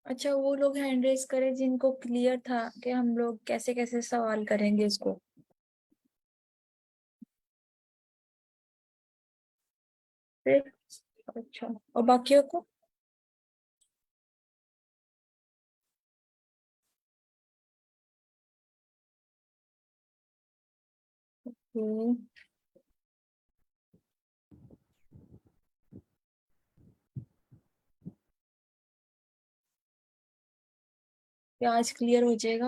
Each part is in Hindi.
अच्छा, वो लोग हैंड रेज करे जिनको क्लियर था कि हम लोग कैसे कैसे सवाल करेंगे इसको। फिर अच्छा, और बाकियों को? हम्म, ये आज क्लियर हो जाएगा।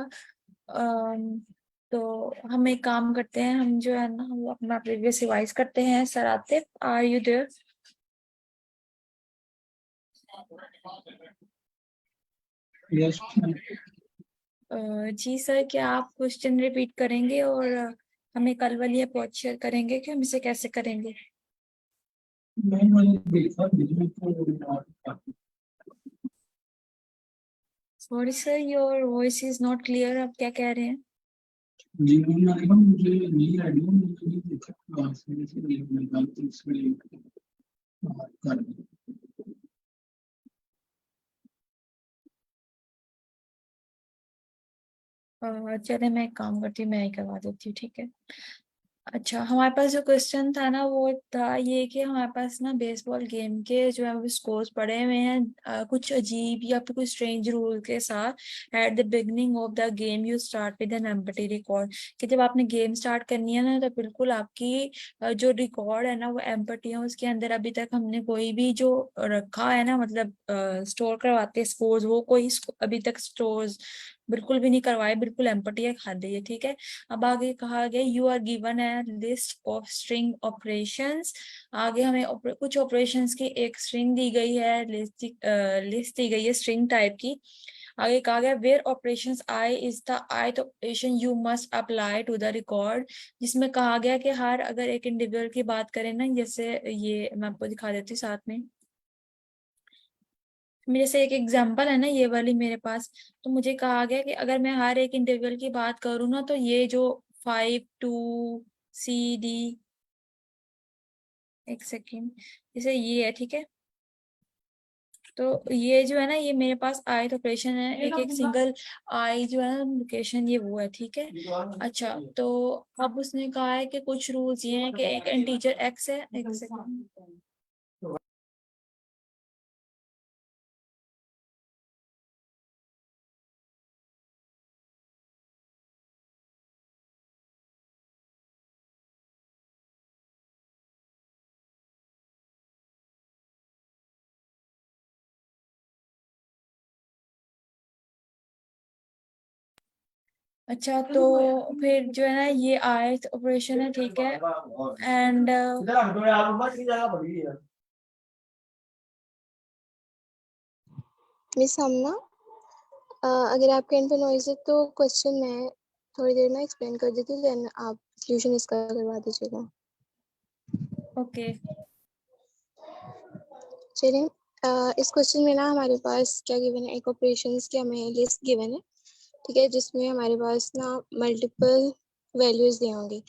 अम, तो हम एक काम करते हैं, हम जो है ना हम अपना प्रीवियस रिवाइज करते हैं। Sir Atif, are you there? Yes. जी सर, क्या आप क्वेश्चन रिपीट करेंगे और हमें कल वाली अप्रोच शेयर करेंगे कि हम इसे कैसे करेंगे? मैंने देखा बिजली को। Sorry sir, your voice is not clear. आप क्या कह रहे हैं? जी मैंने देखा, मुझे नहीं आइडिया, मुझे नहीं देखा क्लास में से एक निकाल तो इसमें कर। चले, मैं एक काम करती हूँ, मैं ही करवा देती हूँ, ठीक है। अच्छा, हमारे पास जो क्वेश्चन था ना वो था ये कि हमारे पास ना बेसबॉल गेम के जो है वो स्कोर्स पड़े हुए हैं, कुछ अजीब या फिर कुछ स्ट्रेंज रूल के साथ। At the beginning of the game you start with an empty record, कि जब आपने गेम स्टार्ट करनी है ना तो बिल्कुल आपकी जो रिकॉर्ड है ना वो एम्प्टी है। उसके अंदर अभी तक हमने कोई भी जो रखा है ना, मतलब स्टोर करवाते स्कोर्स, वो कोई अभी तक स्टोर्स बिल्कुल भी नहीं करवाए, बिल्कुल एम्प्टी है खाली है, ठीक है। अब आगे कहा गया you are given a list of string operations. आगे हमें कुछ ऑपरेशंस की एक स्ट्रिंग दी गई है, लिस्ट दी गई है स्ट्रिंग टाइप की। आगे कहा गया where operations I is the ith operation you must apply to the record, जिसमें कहा गया कि हर अगर एक इंडिविजुअल की बात करें ना, जैसे ये मैं आपको दिखा देती हूँ साथ में। मेरे से एक एग्जांपल है ना ये वाली मेरे पास। तो मुझे कहा गया कि अगर मैं हर एक इंडिविजुअल की बात करूँ ना तो ये जो 5 2 CD, एक सेकेंड, जैसे ये है, ठीक है। तो ये जो है ना ये मेरे पास आई ऑपरेशन है, एक एक सिंगल आई जो है ना लोकेशन ये वो है, ठीक है। अच्छा, तो अब उसने कहा है कि कुछ रूल्स ये हैं कि एक इंटीजर एक्स है, एक सेकेंड। अच्छा, तो फिर जो है ना ये आयत ऑपरेशन है, ठीक है। एंड मिस हमना, अगर आपके एंड पे नॉइज है तो क्वेश्चन मैं थोड़ी देर में एक्सप्लेन कर देती हूँ, देन आप सॉल्यूशन इसका करवा दीजिएगा। ओके। चलिए, इस क्वेश्चन में ना हमारे पास क्या गिवन है, एक ऑपरेशंस की हमें लिस्ट गिवन है, ठीक है, जिसमें हमारे पास ना मल्टीपल वैल्यूज दी होंगी।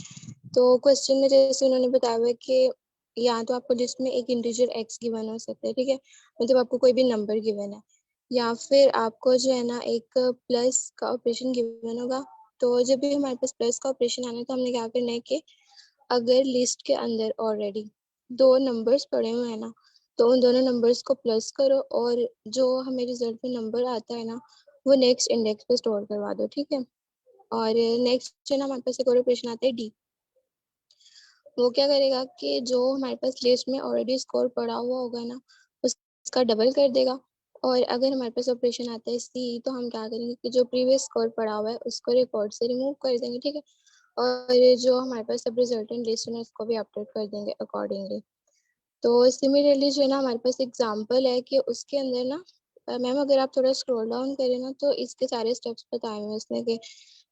तो क्वेश्चन में जैसे उन्होंने बताया हुआ है कि या तो आपको लिस्ट में एक इंटीजर एक्स गिवन हो सकता है, ठीक है, मतलब आपको कोई भी नंबर गिवन है, या फिर आपको जो है ना एक प्लस का ऑपरेशन गिवन होगा। तो जब भी हमारे पास प्लस का ऑपरेशन आना है तो हमने क्या करना है कि अगर लिस्ट के अंदर ऑलरेडी दो नंबर्स पड़े हुए हैं ना, तो उन दोनों नंबर्स को प्लस करो और जो हमें रिजल्ट में नंबर आता है ना वो नेक्स्ट इंडेक्स पे स्टोर करवा दो, ठीक है। और नेक्स्ट जो है ना हमारे पास एक और ऑपरेशन आता है डी। वो क्या करेगा कि जो हमारे पास लिस्ट में ऑलरेडी स्कोर पड़ा हुआ होगा ना उसका डबल कर देगा। और अगर हमारे पास ऑपरेशन आता है सी तो हम क्या करेंगे कि जो प्रीवियस स्कोर पड़ा हुआ है उसको रिकॉर्ड से रिमूव कर देंगे, ठीक है। और जो हमारे पास अब रिजल्टेंट लिस्ट है उसको भी अपडेट कर देंगे अकॉर्डिंगली। तो सिमिलरली जो है ना हमारे पास एग्जांपल है कि उसके अंदर ना मैम अगर आप थोड़ा स्क्रॉल डाउन करें ना तो इसके सारे स्टेप्स बताए हुए हैं इसमें कि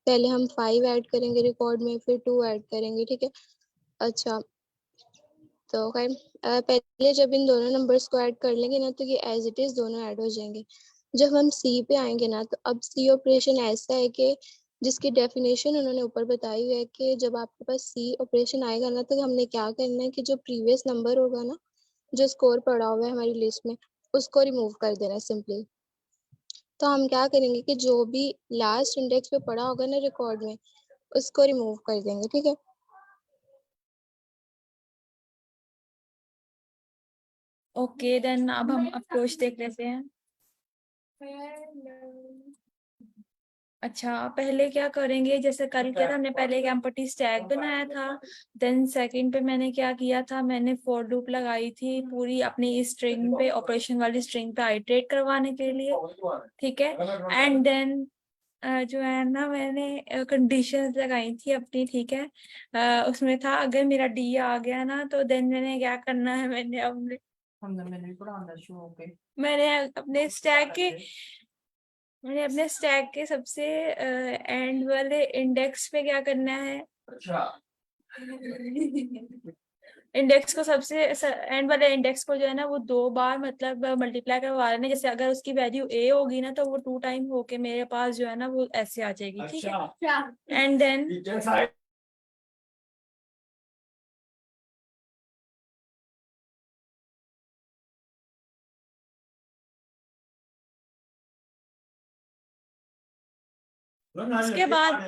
पहले हम 5 ऐड करेंगे रिकॉर्ड में, फिर 2 ऐड करेंगे, ठीक है। अच्छा, तो खैर पहले जब इन दोनों नंबर्स को ऐड कर लेंगे ना तो ये एज इट इज दोनों ऐड हो जाएंगे। जब हम सी पे आएंगे ना तो अब सी ऑपरेशन ऐसा है कि जिसकी डेफिनेशन उन्होंने ऊपर बताई हुई है कि जब आपके पास सी ऑपरेशन आएगा ना तो हमने क्या करना है कि जो प्रीवियस नंबर होगा ना जो स्कोर पड़ा हुआ है हमारी लिस्ट में उसको रिमूव कर देना है सिंपली। तो हम क्या करेंगे कि जो भी लास्ट इंडेक्स पे पड़ा होगा ना रिकॉर्ड में, उसको रिमूव कर देंगे, ठीक है। ओके देन अब हम अप्रोच देख लेते हैं। अच्छा पहले क्या करेंगे, जैसे कल क्या था, हमने पहले एक एम्प्टी स्टैक बनाया था। देन सेकंड पे मैंने क्या किया था, मैंने फॉर लूप लगाई थी पूरी अपनी स्ट्रिंग पे, ऑपरेशन वाली स्ट्रिंग पे आइटरेट करवाने के लिए, ठीक है। एंड देन जो है ना, मैंने कंडीशंस लगाई थी अपनी, ठीक है। उसमें था अगर मेरा डी आ गया ना, तो देन मैंने क्या करना है, मैंने अपने स्टैक के मैंने अपने स्टैक के सबसे एंड वाले इंडेक्स पे क्या करना है, इंडेक्स को सबसे एंड वाले इंडेक्स को जो है ना, वो 2 बार मतलब मल्टीप्लाई करवा लेना। जैसे अगर उसकी वैल्यू ए होगी ना, तो वो 2 टाइम होके मेरे पास जो है ना, वो ऐसे आ जाएगी, ठीक है। एंड देन उसके बाद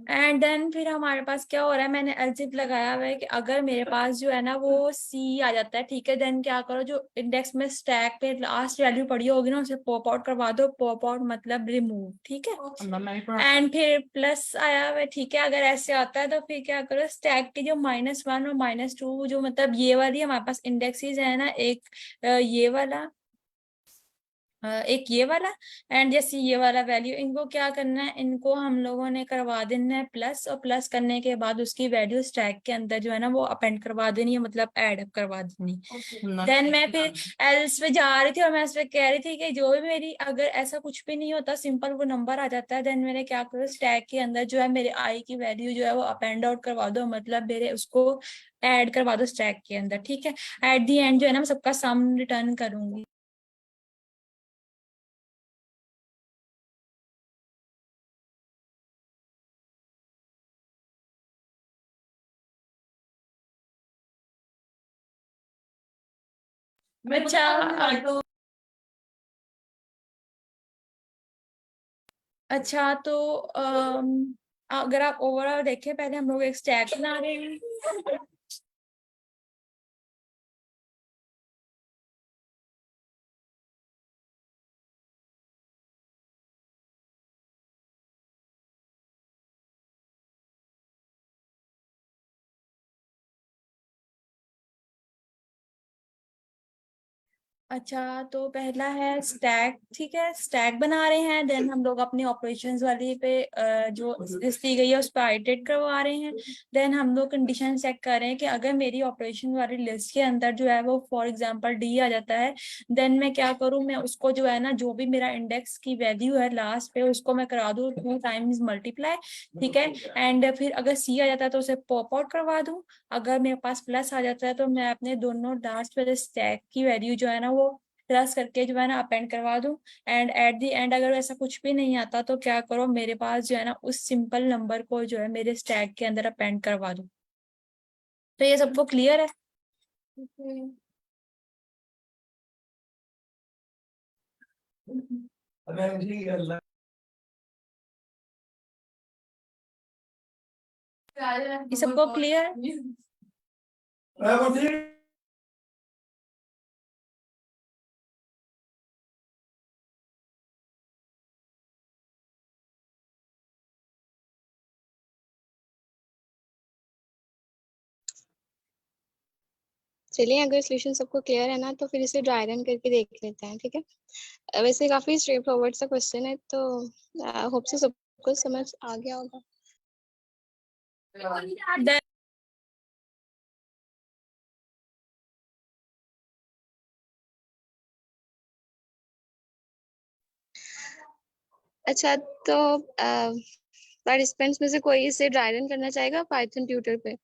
एंड देन फिर हमारे पास क्या हो रहा है, मैंने एलजिफ लगाया हुआ है कि अगर मेरे पास जो है ना वो सी आ जाता है, ठीक है। देन क्या करो, जो इंडेक्स में स्टैक पे लास्ट वैल्यू पड़ी होगी ना, उसे पॉप आउट करवा दो। पॉप आउट मतलब रिमूव, ठीक है। एंड फिर प्लस आया हुआ है, ठीक है। अगर ऐसे आता है तो फिर क्या करो, स्टैक की जो -1 और -2, जो मतलब ये वाली हमारे पास इंडेक्सेस है ना, एक ये वाला, एक ये वाला, एंड जैसे ये वाला वैल्यू, इनको क्या करना है, इनको हम लोगों ने करवा देना है प्लस, और प्लस करने के बाद उसकी वैल्यू स्टैक के अंदर जो है ना, वो अपेंड करवा देनी है, मतलब ऐड अप करवा देनी। देन मैं फिर एल्स पे जा रही थी, और मैं इस पे कह रही थी कि जो भी मेरी, अगर ऐसा कुछ भी नहीं होता, सिंपल वो नंबर आ जाता है, देन मैंने क्या करो, स्टैक के अंदर जो है मेरे आई की वैल्यू जो है वो अपेंड आउट करवा दो, मतलब मेरे उसको ऐड करवा दो स्टैक के अंदर, ठीक है। एट दी एंड जो है ना, मैं सबका सम रिटर्न करूंगी। अच्छा अच्छा तो अगर आप ओवरऑल देखें, पहले हम लोग एक स्टैक बना रहे हैं। अच्छा तो पहला है स्टैक, ठीक है, स्टैक बना रहे हैं। देन हम लोग अपनी ऑपरेशंस वाली पे जो लिस्ट दी गई है उस पर आइटरेट करवा रहे हैं। देन हम लोग कंडीशन चेक कर रहे हैं कि अगर मेरी ऑपरेशन वाली लिस्ट के अंदर जो है वो फॉर एग्जांपल डी आ जाता है, देन मैं क्या करूँ, मैं उसको जो है ना, जो भी मेरा इंडेक्स की वैल्यू है लास्ट पे, उसको मैं करा दूँ 2 टाइम्स मल्टीप्लाई, ठीक है। एंड फिर अगर सी आ जाता है तो उसे पॉप आउट करवा दूँ। अगर मेरे पास प्लस आ जाता है तो मैं अपने दोनों लास्ट वाले स्टैक की वैल्यू जो है ना, वो प्लस करके जो है ना अपेंड करवा दूं। एंड एट द एंड अगर ऐसा कुछ भी नहीं आता, तो क्या करो, मेरे पास जो है ना, उस सिंपल नंबर को जो है मेरे स्टैक के अंदर अपेंड करवा दूं। तो ये सबको क्लियर है? ये सबको क्लियर? चलिए, अगर सोल्यूशन सबको क्लियर है ना, तो फिर इसे ड्राई रन करके देख लेते हैं, ठीक है। वैसे काफी स्ट्रेट फॉरवर्ड सा क्वेश्चन है, तो होप से सबको समझ आ गया होगा। Then अच्छा, तो पार्टिसिपेंट्स में से कोई इसे ड्राई रन करना चाहेगा पाइथन ट्यूटर पे?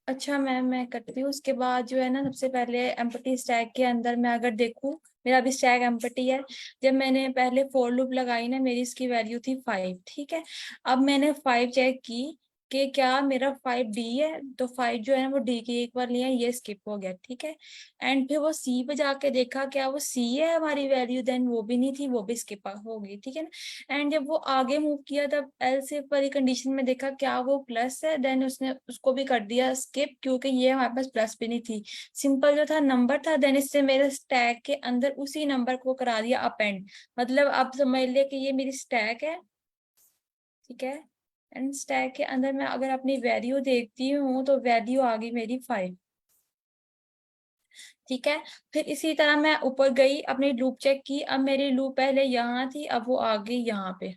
अच्छा मैम मैं करती हूँ। उसके बाद जो है ना, सबसे पहले एम्प्टी स्टैक के अंदर मैं अगर देखूँ, मेरा अभी स्टैक एम्प्टी है। जब मैंने पहले फॉर लूप लगाई ना, मेरी इसकी वैल्यू थी 5, ठीक है। अब मैंने 5 चेक की कि क्या मेरा 5 डी है, तो 5 जो है ना वो डी के इक्वल नहीं है, ये स्किप हो गया, ठीक है। एंड फिर वो सी पे जाके देखा क्या वो सी है हमारी वैल्यू, देन वो भी नहीं थी, वो भी स्किप हो गई, ठीक है ना। एंड जब वो आगे मूव किया तब एल्स इफ वाली कंडीशन में देखा क्या वो प्लस है, देन उसने उसको भी कर दिया स्किप, क्योंकि ये हमारे पास प्लस भी नहीं थी। सिंपल जो था नंबर था, देन इससे मेरे स्टैक के अंदर उसी नंबर को करा दिया अपेंड। मतलब आप समझ लिया कि ये मेरी स्टैक है, ठीक है। एंड स्टैक के अंदर मैं अगर अपनी वैल्यू देखती हूँ तो वैल्यू आ गई मेरी 5, ठीक है। फिर इसी तरह मैं ऊपर गई, अपनी लूप चेक की। अब मेरी लूप पहले यहाँ थी, अब वो आ गई यहाँ पे,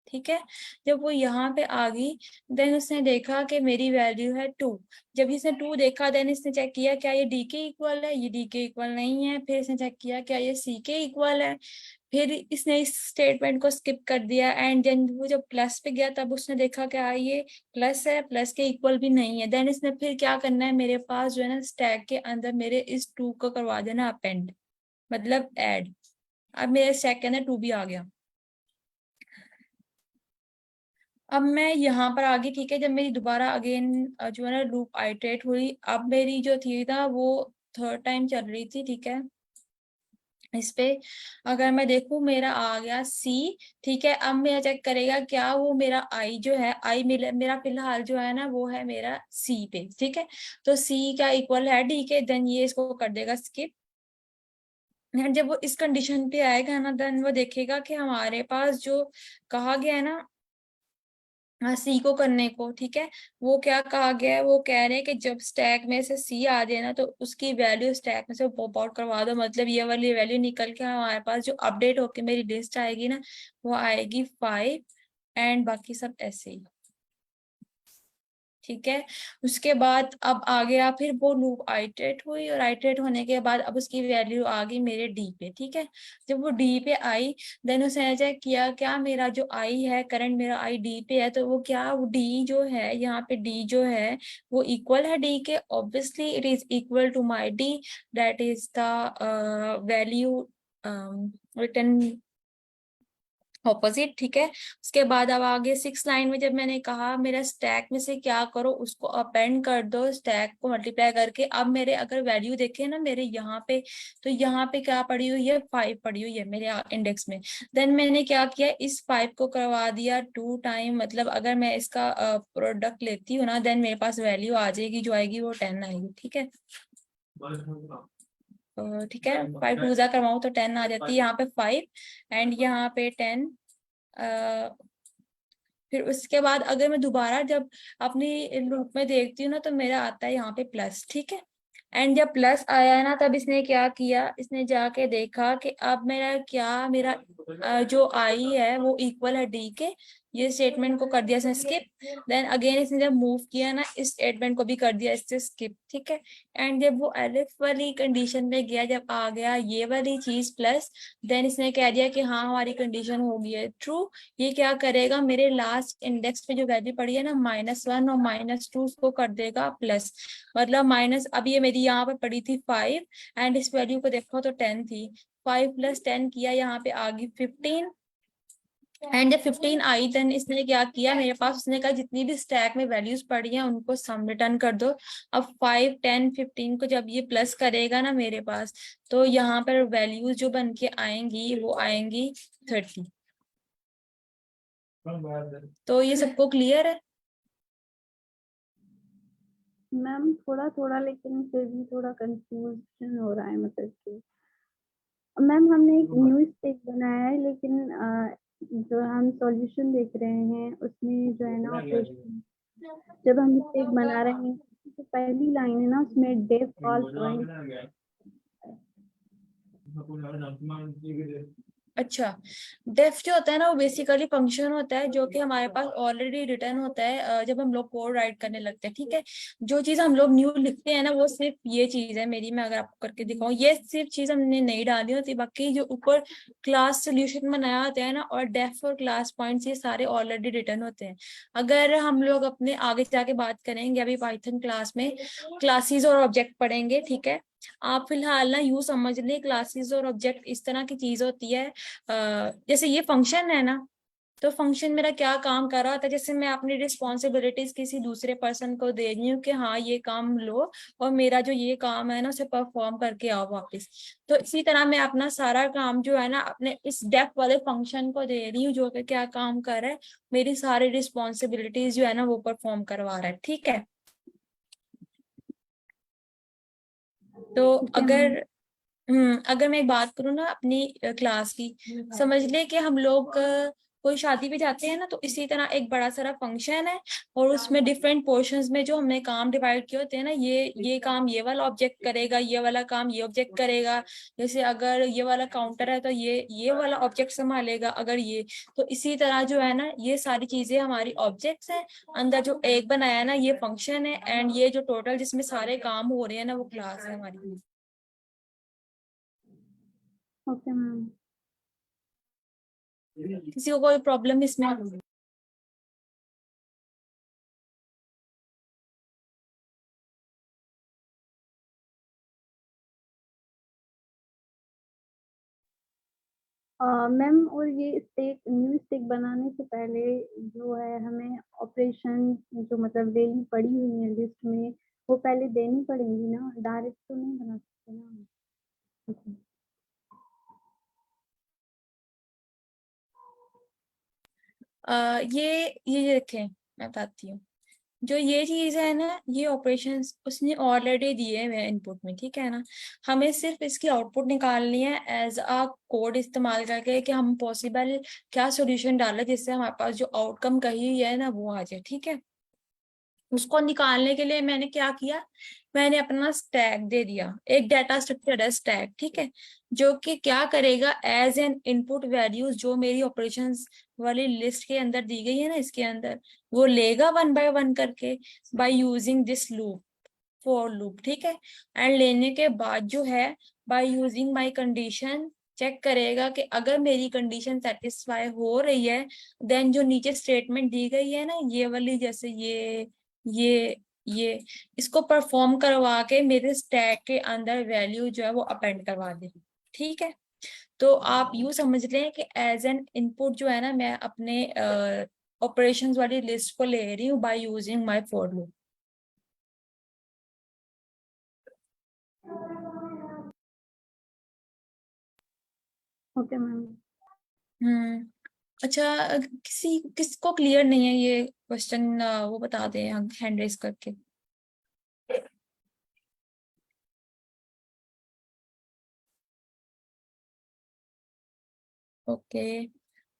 ठीक है। जब वो यहाँ पे आ गई, देन उसने देखा कि मेरी वैल्यू है 2। जब इसने 2 देखा, देन इसने चेक किया क्या ये डी के इक्वल है, ये डी के इक्वल नहीं है। फिर इसने चेक किया क्या ये सी के इक्वल है। फिर इसने इस स्टेटमेंट को स्किप कर दिया। एंड देन वो जब प्लस पे गया, तब उसने देखा क्या ये प्लस है, प्लस के इक्वल भी नहीं है। देन इसने फिर क्या करना है, मेरे पास जो है ना स्टैक के अंदर मेरे इस 2 को करवा देना अपेंड, मतलब ऐड। अब मेरे स्टैक के अंदर 2 भी आ गया। अब मैं यहाँ पर आ गई, ठीक है। जब मेरी दोबारा अगेन जो है ना लूप आइटरेट हुई, अब मेरी जो थी ना वो थर्ड टाइम चल रही थी, ठीक है। इस पे अगर मैं देखूं, मेरा आ गया सी, ठीक है। अब मेरा चेक करेगा क्या वो मेरा आई जो है, आई मेरा फिलहाल जो है ना वो है मेरा सी पे, ठीक है। तो सी का इक्वल है डी के, देन ये इसको कर देगा स्किप। जब वो इस कंडीशन पे आएगा ना, देन वो देखेगा कि हमारे पास जो कहा गया है ना सी को करने को, ठीक है। वो क्या कहा गया है, वो कह रहे हैं कि जब स्टैक में से सी आ जाए ना, तो उसकी वैल्यू स्टैक में से पॉप आउट करवा दो। मतलब ये वाली वैल्यू निकल के हमारे पास जो अपडेट होके मेरी लिस्ट आएगी ना, वो आएगी 5। एंड बाकी सब ऐसे ही, ठीक है। उसके बाद अब आ गया, फिर वो लूप आइटरेट हुई, और आइटरेट होने के बाद अब उसकी वैल्यू आ गई मेरे डी पे, ठीक है। जब वो डी पे आई, देन उसने चेक किया क्या मेरा जो आई है करंट, मेरा आई डी पे है, तो वो क्या वो डी जो है यहाँ पे डी जो है वो इक्वल है डी के। Obviously it is equal to my D, that is the value return opposite, ठीक है। उसके बाद अब आगे 6 लाइन में जब मैंने कहा मेरा स्टैक में से क्या करो, उसको अपेंड कर दो स्टैक को मल्टीप्लाई करके। अब मेरे अगर वैल्यू देखे ना मेरे यहाँ पे, तो यहाँ पे क्या पड़ी हुई है, 5 पड़ी हुई है मेरे इंडेक्स में। देन मैंने क्या किया, इस 5 को करवा दिया 2 टाइम, मतलब अगर मैं इसका प्रोडक्ट लेती हूँ ना, देन मेरे पास वैल्यू आ जाएगी, जो आएगी वो 10 आएगी, ठीक है। ठीक है, 5 2 जा करवाऊँ तो 10 आ जाती है, यहाँ पे 5 एंड यहाँ पे 10। फिर उसके बाद अगर मैं दोबारा जब अपनी लूप में देखती हूँ ना, तो मेरा आता है यहाँ पे प्लस, ठीक है। एंड जब प्लस आया है ना, तब इसने क्या किया, इसने जाके देखा कि अब मेरा क्या मेरा जो आई है वो इक्वल है डी के। ये स्टेटमेंट को कर दिया इसने स्किप। देन अगेन इसने जब मूव किया ना, इस स्टेटमेंट को भी कर दिया इससे स्किप, ठीक है। एंड जब वो एलिफ वाली कंडीशन में गया, जब आ गया ये वाली चीज प्लस, देन इसने कह दिया कि हाँ हमारी कंडीशन हो गई है ट्रू। ये क्या करेगा, मेरे लास्ट इंडेक्स पे जो वैल्यू पड़ी है ना -1 और -2, उसको कर देगा प्लस। मतलब माइनस, अब ये मेरी यहाँ पे पड़ी थी 5 एंड इस वैल्यू को देखो तो 10 थी। 5 + 10 किया, यहाँ पे आ गई 15। एंड जब 15 आई, देन इसने क्या किया मेरे पास, उसने कहा जितनी भी स्टैक में वैल्यूज पड़ी हैं उनको सम रिटर्न कर दो। अब 5 10 15 को जब ये प्लस करेगा ना मेरे पास, तो यहाँ पर वैल्यूज जो बन के आएंगी वो आएंगी 30। तो ये सबको क्लियर है? मैम थोड़ा थोड़ा, लेकिन फिर भी थोड़ा कंफ्यूजन हो रहा है, मतलब कि मैम हमने एक न्यू स्टेक बनाया है, लेकिन जो हम सॉल्यूशन देख रहे हैं उसमें जो है ना ऑपरेशन, जब हम स्टेक बना रहे हैं तो पहली लाइन है ना उसमें डेफ ऑल पॉइंट। अच्छा, डेफ जो होता है ना वो बेसिकली फंक्शन होता है जो कि हमारे पास ऑलरेडी रिटर्न होता है जब हम लोग कोड राइट करने लगते हैं, ठीक है। जो चीज हम लोग न्यू लिखते हैं ना वो सिर्फ ये चीज है मेरी, मैं अगर आपको करके दिखाऊं, ये सिर्फ चीज हमने नहीं डाली होती, बाकी जो ऊपर क्लास सोल्यूशन बनाया होता है ना और डेफ और क्लास पॉइंट्स ये सारे ऑलरेडी रिटर्न होते हैं। अगर हम लोग अपने आगे जाके बात करेंगे अभी पाइथन क्लास में क्लासेस और ऑब्जेक्ट पढ़ेंगे, ठीक है। आप फिलहाल ना यूं समझ लें क्लासेस और ऑब्जेक्ट इस तरह की चीज होती है, जैसे ये फंक्शन है ना, तो फंक्शन मेरा क्या काम कर रहा होता है, जैसे मैं अपनी रिस्पॉन्सिबिलिटीज किसी दूसरे पर्सन को दे रही हूँ कि हाँ ये काम लो और मेरा जो ये काम है ना उसे परफॉर्म करके आओ वापस। तो इसी तरह मैं अपना सारा काम जो है ना अपने इस डेफ वाले फंक्शन को दे रही हूँ जो कि क्या काम कर रहा है, मेरी सारी रिस्पॉन्सिबिलिटीज जो है ना वो परफॉर्म करवा रहा है, ठीक है। तो ओके मैम। अगर मैं एक बात करूँ ना अपनी क्लास की, समझ ले कि हम लोग कोई शादी पे जाते हैं ना, तो इसी तरह एक बड़ा सारा फंक्शन है और उसमें डिफरेंट पोर्शंस में जो हमने काम डिवाइड किए होते हैं ना, ये काम ये वाला ऑब्जेक्ट करेगा, ये वाला काम ये ऑब्जेक्ट करेगा। जैसे अगर ये वाला काउंटर है तो ये वाला ऑब्जेक्ट संभालेगा, अगर ये, तो इसी तरह जो है ना ये सारी चीजें हमारी ऑब्जेक्ट्स हैं। अंदर जो एक बनाया है ना ये फंक्शन है, एंड ये जो टोटल जिसमें सारे काम हो रहे हैं ना वो क्लास है हमारी। Okay ma'am. किसी को कोई प्रॉब्लम इसमें? मैम और ये स्टेक न्यू स्टेक बनाने से पहले जो है हमें ऑपरेशन जो मतलब वैल्यू पड़ी हुई है लिस्ट में वो पहले देनी पड़ेंगी ना, डायरेक्ट तो नहीं बना सकते ना हम। Okay. ये देखें, मैं बताती हूँ। जो ये चीज है ना ये ऑपरेशंस उसने ऑलरेडी दिए हुए हैं इनपुट में, ठीक है ना। हमें सिर्फ इसकी आउटपुट निकालनी है एज अ कोड इस्तेमाल करके कि हम पॉसिबल क्या सॉल्यूशन डालें जिससे हमारे पास जो आउटकम कही हुई है ना वो आ जाए, ठीक है। उसको निकालने के लिए मैंने क्या किया, मैंने अपना स्टैक दे दिया, एक डाटा स्ट्रक्चर है स्टैक, ठीक है। जो कि क्या करेगा एज एन इनपुट वैल्यूज जो मेरी ऑपरेशंस वाली लिस्ट के अंदर दी गई है ना इसके अंदर, वो लेगा वन बाय वन करके by using this loop, for loop, ठीक है। एंड लेने के बाद जो है by using my condition check करेगा कि अगर मेरी कंडीशन सेटिस्फाई हो रही है देन जो नीचे स्टेटमेंट दी गई है ना ये वाली, जैसे ये ये इसको परफॉर्म करवा के मेरे स्टैक के अंदर वैल्यू जो है वो अपेंड करवा दे, ठीक है। तो आप यूं समझ लें कि एज एन इनपुट जो है ना मैं अपने ऑपरेशंस वाली लिस्ट को ले रही हूँ by using my for loop. Okay ma'am. Hmm. अच्छा, किसको क्लियर नहीं है ये क्वेश्चन, वो बता दें हैंड रेस करके। ओके,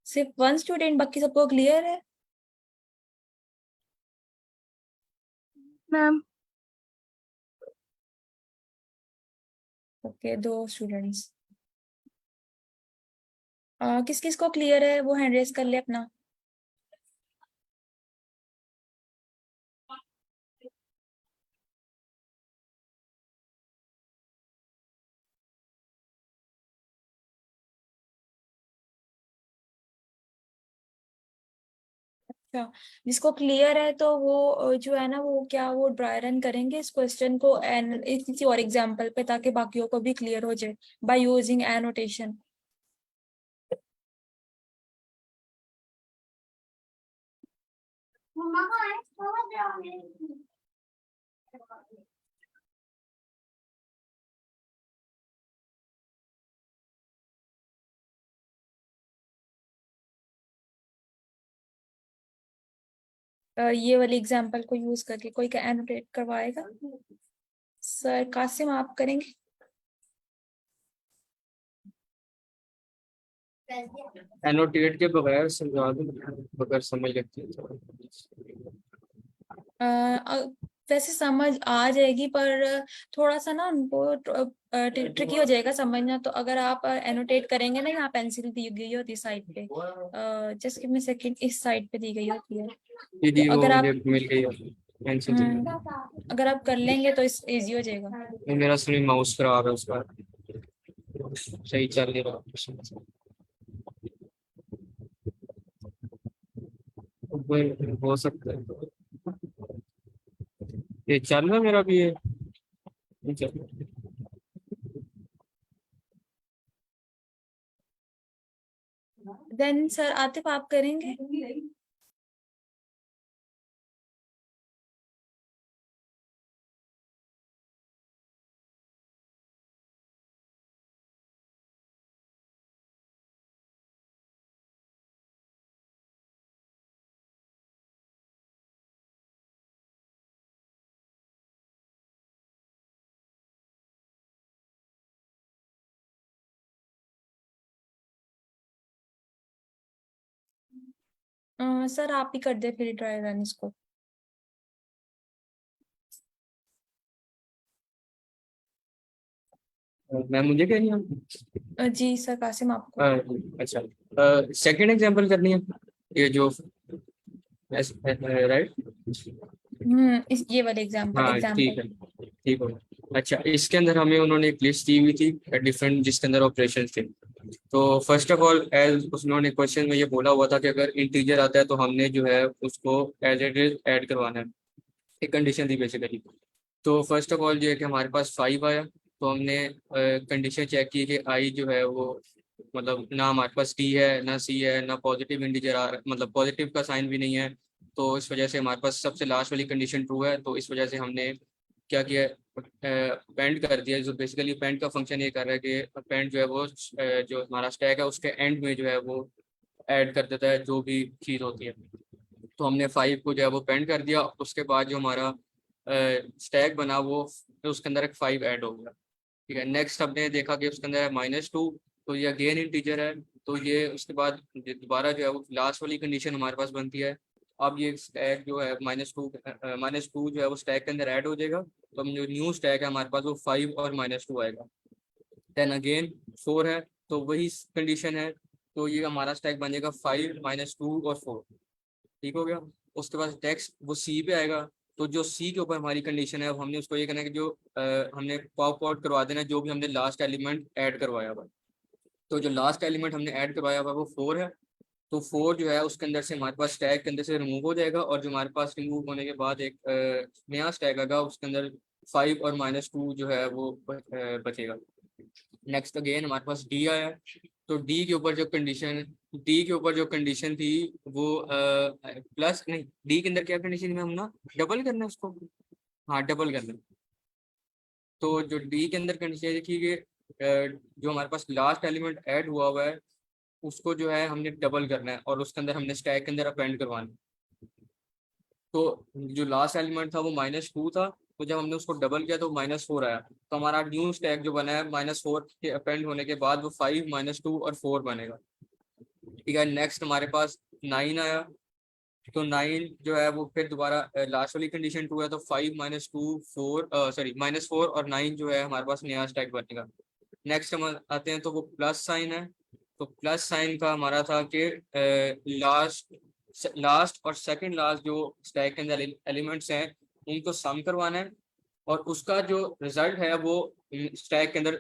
सिर्फ वन स्टूडेंट, बाकी सबको क्लियर है? मैम ओके, दो स्टूडेंट्स। किस किस को क्लियर है वो हैंड रेस कर ले अपना। अच्छा, जिसको क्लियर है तो वो जो है ना वो क्या वो ड्राई रन करेंगे इस क्वेश्चन को एंड किसी और एग्जांपल पे ताकि बाकियों को भी क्लियर हो जाए बाय यूजिंग एनोटेशन। ये वाली एग्जांपल को यूज करके कोई क्या एनोटेट करवाएगा? सर कासिम आप करेंगे? एनोटेट के बगैर समझा दो, बगैर समझ लगती है तो। वैसे समझ आ जाएगी, पर थोड़ा सा ना उनको ट्रिकी हो जाएगा समझना। तो अगर आप एनोटेट करेंगे ना, यहाँ पेंसिल दी गई होती है साइड पे, जस्ट गिव मी सेकंड, इस साइड पे दी गई होती है। दीदी तो वो अगर मुझे आप मिल गई है पेंसिल। अगर आप कर लेंगे तो इस इजी हो जाएगा। मेरा सिर्फ माउस खराब है उसका, सही चल नहीं रहा। हो सकता है ये चल रहा है मेरा भी, ये चल रहा है। देन सर आतिफ आप करेंगे? सर आप ही कर दे फिर ट्राई रन इसको। मैम मुझे कह रही है? जी सर कासिम आपको। अच्छा, सेकंड एग्जांपल करनी है, ये जो राइट। इस ये वाले एग्जांपल हाँ ठीक है, ठीक हो गया। अच्छा, इसके अंदर हमें उन्होंने एक लिस्ट दी हुई थी डिफरेंट, जिसके अंदर ऑपरेशन थे। तो फर्स्ट ऑफ ऑल, एज उन्होंने क्वेश्चन में ये बोला हुआ था कि अगर इंटीजर आता है तो हमने जो है उसको एज इट इज ऐड करवाना है। एक कंडीशन थी बेसिकली। तो फर्स्ट ऑफ ऑल जो है कि हमारे पास 5 आया, तो हमने कंडीशन चेक की कि आई जो है वो, मतलब ना हमारे पास टी है ना सी है ना पॉजिटिव इंटीजर आ रहा है, मतलब पॉजिटिव का साइन भी नहीं है। तो इस वजह से हमारे पास सबसे लास्ट वाली कंडीशन ट्रू है। तो इस वजह से हमने क्या किया, पेंड कर दिया। जो बेसिकली पेंड का फंक्शन ये कर रहा है कि पेंड जो है वो जो हमारा स्टैक है उसके एंड में जो है वो ऐड कर देता है जो भी चीज़ होती है। तो हमने 5 को जो है वो पेंड कर दिया, उसके बाद जो हमारा स्टैक बना वो, उसके अंदर एक 5 ऐड हो गया। ठीक है, नेक्स्ट हमने देखा कि उसके अंदर है -2, तो ये अगेन इंटीजर है। तो ये उसके बाद दोबारा जो है वो लास्ट वाली कंडीशन हमारे पास बनती है। अब ये स्टैक जो है -2 जो है वो स्टैक के अंदर ऐड हो जाएगा। तो हम जो न्यू स्टैक है हमारे पास वो 5 और -2 आएगा। देन अगेन 4 है, तो वही कंडीशन है। तो ये हमारा स्टैक बन जाएगा 5 -2 और 4। ठीक हो गया। उसके बाद टेक्स्ट वो सी पे आएगा। तो जो सी के ऊपर हमारी कंडीशन है, अब हमने उसको ये कहना है कि जो हमने पॉप आउट करवा देना जो भी हमने लास्ट एलिमेंट ऐड करवाया हुआ है। तो जो लास्ट एलिमेंट हमने ऐड करवाया हुआ है वो 4 है। तो 4 जो है उसके अंदर से हमारे पास स्टैक के अंदर से रिमूव हो जाएगा, और जो हमारे पास रिमूव होने के बाद एक नया स्टैक आएगा, उसके अंदर 5 और -2 जो है वो बचेगा। नेक्स्ट अगेन हमारे पास डी आया है। तो डी के ऊपर जो कंडीशन थी वो प्लस नहीं, डी के अंदर क्या कंडीशन में हम ना डबल करना है उसको। हाँ डबल करना है। तो जो डी के अंदर कंडीशन थी कि जो हमारे पास लास्ट एलिमेंट ऐड हुआ हुआ है उसको जो है हमने डबल करना है, और उसके अंदर हमने स्टैक के अंदर अपेंड करवाना है। तो जो लास्ट एलिमेंट था वो -2 था, तो जब हमने उसको डबल किया तो -4 आया। तो हमारा न्यू स्टैक जो बना है -4 के अपेंड होने के बाद वो 5 -2 और 4 बनेगा। ठीक है, नेक्स्ट हमारे पास 9 आया। तो 9 जो है वो फिर दोबारा लास्ट वाली कंडीशन 2 है, तो 5 -2 4 सॉरी -4 और 9 जो है हमारे पास नया स्टैक बनेगा। नेक्स्ट हम आते हैं तो वो प्लस साइन है। तो प्लस साइन का हमारा था कि लास्ट और सेकंड लास्ट जो स्टैक के अंदर एलिमेंट्स हैं उनको सम करवाना है, और उसका जो रिजल्ट है वो स्टैक के अंदर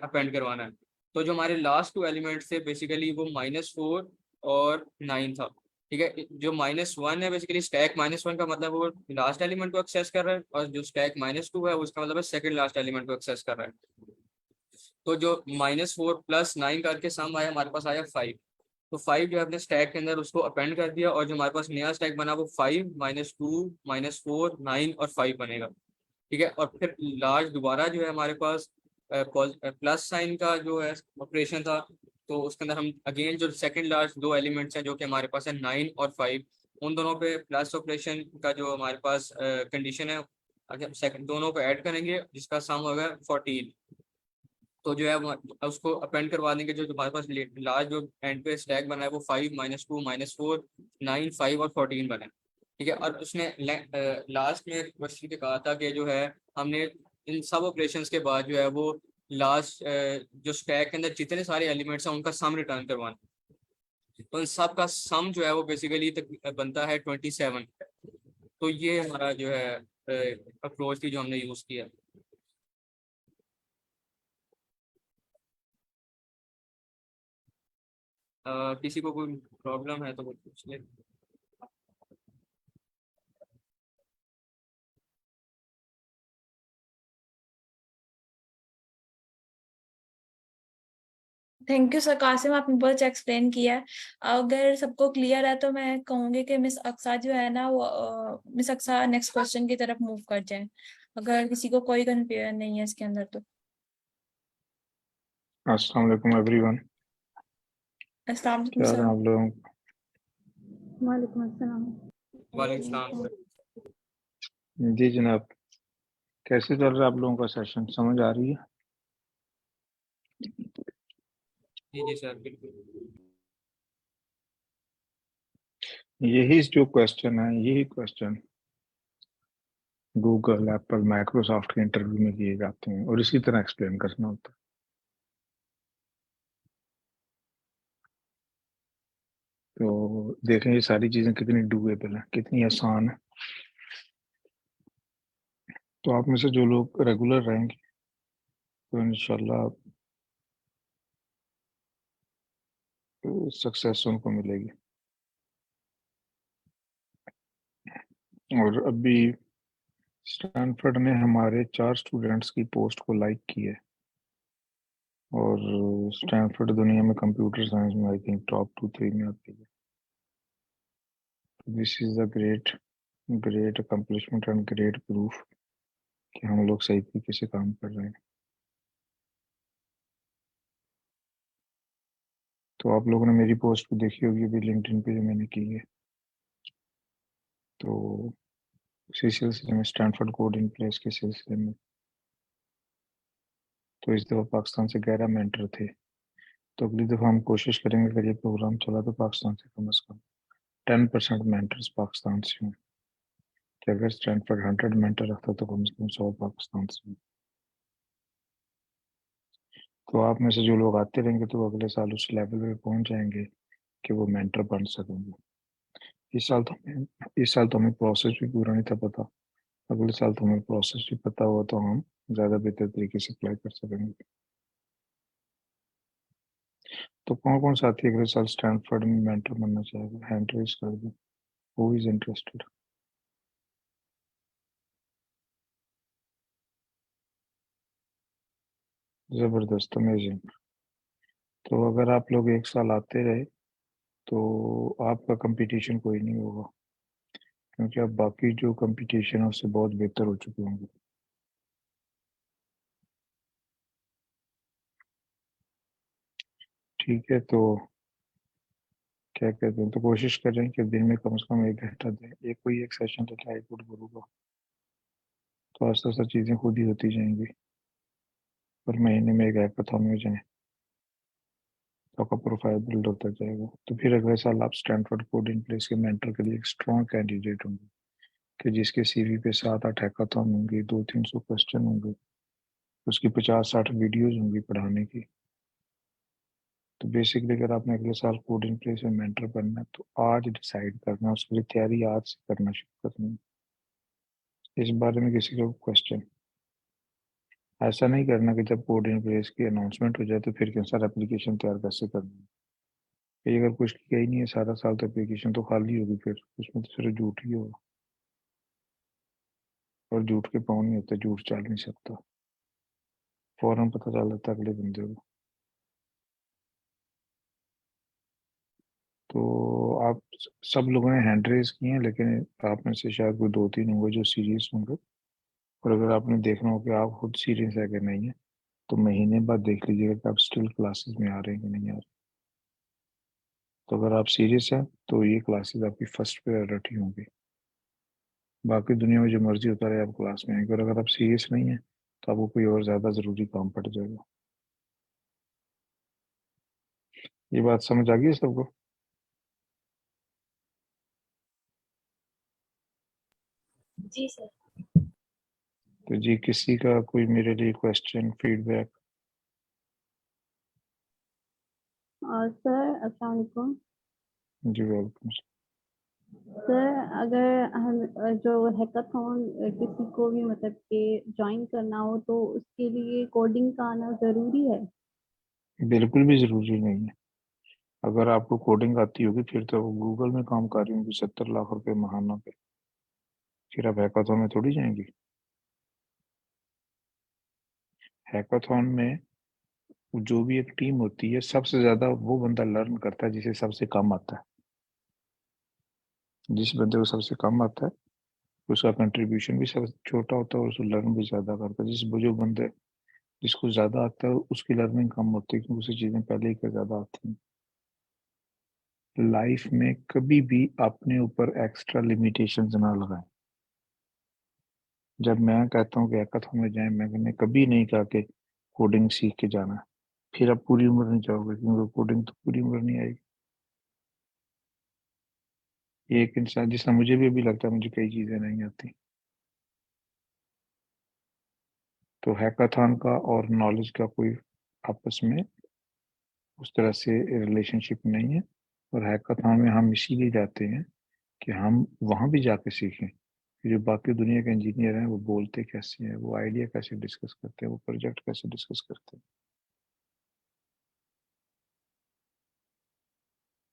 अपेंड करवाना है। तो जो हमारे लास्ट 2 एलिमेंट्स थे बेसिकली वो -4 और 9 था। ठीक है, जो -1 है बेसिकली स्टैक -1 का मतलब वो लास्ट एलिमेंट को एक्सेस कर रहा है, और जो स्टैक -2 है उसका मतलब है सेकंड लास्ट एलिमेंट को एक्सेस कर रहा है। तो जो -4 + 9 करके सम आया हमारे पास आया 5। तो 5 जो है अपने स्टैक के अंदर उसको अपेंड कर दिया, और जो हमारे पास नया स्टैक बना वो 5 -2 -4 9 और 5 बनेगा। ठीक है, और फिर लास्ट दोबारा जो है हमारे पास प्लस साइन का जो है ऑपरेशन था। तो उसके अंदर हम अगेन जो सेकंड लास्ट 2 एलिमेंट्स हैं जो कि हमारे पास है 9 और 5, उन दोनों पे प्लस ऑपरेशन का जो हमारे पास कंडीशन है, अगर सेकंड दोनों को ऐड करेंगे जिसका सम होगा 14। तो जो है उसको अपेंड करवा देंगे। जो हमारे पास लास्ट जो एंड पे स्टैक बना है वो 5 -2 -4 9 5 और 14 बना है। ठीक है। और उसने लास्ट में क्वेश्चन के कहा था कि जो है हमने इन सब ऑपरेशंस के बाद जो है वो लास्ट जो स्टैक के अंदर जितने सारे एलिमेंट्स हैं उनका सम रिटर्न करवाना। तो इन सब का सम जो है वो बेसिकली बनता है 27। तो ये हमारा जो है अप्रोच थी जो हमने यूज किया। किसी को कोई प्रॉब्लम है तो वो पूछ ले। थैंक यू सर कासिम, आपने बहुत अच्छा एक्सप्लेन किया है। अगर सबको क्लियर है तो मैं कहूंगी कि मिस अक्सा जो है ना वो मिस अक्सा नेक्स्ट क्वेश्चन की तरफ मूव कर जाए, अगर किसी को कोई कंफ्यूजन नहीं है इसके अंदर तो। अस्सलाम वालेकुम एवरीवन। अस्सलाम वालेकुम क्या हाल है सर। आप लोगों को? वालेकुम अस्सलाम। वालेकुम सलाम। जी जनाब, कैसे चल रहा है आप लोगों का सेशन? समझ आ रही है? जी जी सर बिल्कुल। यही जो क्वेश्चन है, यही क्वेश्चन गूगल, एप्पल, माइक्रोसॉफ्ट के इंटरव्यू में किए जाते हैं और इसी तरह एक्सप्लेन करना होता है। तो देखें ये सारी चीजें कितनी डूएबल है, कितनी आसान है। तो आप में से जो लोग रेगुलर रहेंगे तो इंशाल्लाह सक्सेस उनको मिलेगी। और अभी स्टैनफोर्ड ने हमारे 4 स्टूडेंट्स की पोस्ट को लाइक की है और स्टैनफोर्ड दुनिया में कंप्यूटर साइंस में आई थिंक टॉप 2-3 में आती है। This is a great accomplishment and great proof कि हम लोग सही तरीके से काम कर रहे हैं। तो आप लोगों ने मेरी पोस्ट भी देखी होगी अभी लिंक्डइन पे जो मैंने की है। तो उसी सिलसिले में स्टैनफोर्ड कोड इन प्लेस के सिलसिले में तो इस दफ़ा पाकिस्तान से 11 मेंटर थे। तो अगली दफ़ा हम कोशिश करेंगे अगर ये प्रोग्राम चला तो पाकिस्तान से कम अज़ कम 10% मेंटर्स पाकिस्तान से हों। कि अगर स्टैनफोर्ड 100 मेंटर रखता तो कम से कम 100 पाकिस्तान से हों। तो आप में से जो लोग आते रहेंगे तो अगले साल उस लेवल पे पहुंच जाएंगे कि वो मेंटर बन सकेंगे। इस साल तो हमें प्रोसेस भी पूरा नहीं था पता। अगले साल तो हमें प्रोसेस भी पता हुआ तो हम ज़्यादा बेहतर तरीके से अप्लाई कर सकेंगे। तो कौन कौन साथी अगले साल स्टैनफोर्ड में मेंटर बनना चाहेगा? हैंड रेज कर दो। Who is interested? ज़बरदस्त, अमेजिंग। तो अगर आप लोग एक साल आते रहे तो आपका कंपटीशन कोई नहीं होगा, क्योंकि आप बाकी जो कंपटीशन है उससे बहुत बेहतर हो चुके होंगे। ठीक है, तो क्या कहते हैं, तो कोशिश करें कि दिन में कम से कम 1 घंटा दें। एक कोई एक सेशन लेके आई गुड गुरु का, तो आस्ते आस्ते चीज़ें खुद ही होती जाएंगी और महीने में एक हैकाथॉन में जाएं तो आपका प्रोफाइल बिल्ड होता जाएगा। तो फिर अगले साल आप स्टैनफोर्ड कोड इन प्लेस के मेंटर के लिए एक स्ट्रॉन्ग कैंडिडेट होंगे कि जिसके सीवी पे 7-8 हैकाथॉन होंगे, 200-300 क्वेश्चन होंगे, उसकी 50-60 वीडियोज होंगी पढ़ाने की। तो बेसिकली अगर आपने अगले साल कोड इन प्लेस में मेंटर बनना है तो आज डिसाइड करना, उसके लिए तैयारी आज से करना शुरू करनी है। इस बारे में किसी को क्वेश्चन? ऐसा नहीं करना कि जब कोड इन प्लेस की अनाउंसमेंट हो जाए तो फिर सर एप्लीकेशन तैयार कैसे करनी है। ये अगर कुछ किया ही नहीं है सारा साल तो एप्लीकेशन तो खाली होगी, फिर उसमें तो सिर्फ झूठ ही होगा और झूठ के पाँव नहीं होते, झूठ चल नहीं सकता। फौरन पता चल जाता है अगले बंदे को। तो आप सब लोगों ने हैंड रेज किए हैं, लेकिन आप में से शायद कोई 2-3 होंगे जो सीरियस होंगे। और अगर आपने देखना हो कि आप खुद सीरियस है कि नहीं है तो महीने बाद देख लीजिएगा कि आप स्टिल क्लासेस में आ रहे हैं कि नहीं आ रहे। तो अगर आप सीरियस हैं तो ये क्लासेस आपकी फर्स्ट प्रायोरिटी होंगी। बाकी दुनिया में जो मर्जी होता रहे आप क्लास में आएंगे, और अगर आप सीरियस नहीं है तो आपको कोई और ज़्यादा ज़रूरी काम पड़ जाएगा। ये बात समझ आ गई है सबको? जी सर। तो जी किसी का कोई मेरे लिए क्वेश्चन फीडबैक? सर अस्सलाम वालेकुम। जी वेलकम। सर अगर हम जो हैकाथॉन किसी को भी मतलब कि ज्वाइन करना हो तो उसके लिए कोडिंग का आना ज़रूरी है? बिल्कुल भी जरूरी नहीं है। अगर आपको कोडिंग आती होगी फिर तो गूगल में काम कर रही होंगी 70 लाख रुपए महाना पे, फिर आप हैकाथॉन में थोड़ी जाएंगी। हैकाथॉन में जो भी एक टीम होती है सबसे ज्यादा वो बंदा लर्न करता है जिसे सबसे कम आता है। जिस बंदे को सबसे कम आता है उसका कंट्रीब्यूशन भी सबसे छोटा होता है और उसको लर्न भी ज्यादा करता है। जो बंदे जिसको ज्यादा आता है उसकी लर्निंग कम होती है क्योंकि उसे चीजें पहले ही कर ज्यादा आती हैं। लाइफ में कभी भी अपने ऊपर एक्स्ट्रा लिमिटेशंस ना लगाएं। जब मैं कहता हूँ कि हैकाथॉन में जाएं, मैंने कभी नहीं कहा कि कोडिंग सीख के जाना है। फिर आप पूरी उम्र नहीं जाओगे क्योंकि कोडिंग तो पूरी उम्र नहीं आएगी। एक इंसान जिसना मुझे भी अभी लगता है मुझे कई चीजें नहीं आती। तो हैकाथॉन का और नॉलेज का कोई आपस में उस तरह से रिलेशनशिप नहीं है। और हैकाथॉन में हम इसीलिए जाते हैं कि हम वहां भी जाके सीखें कि जो बाकी दुनिया के इंजीनियर हैं वो बोलते कैसे हैं, वो आइडिया कैसे डिस्कस करते हैं, वो प्रोजेक्ट कैसे डिस्कस करते हैं।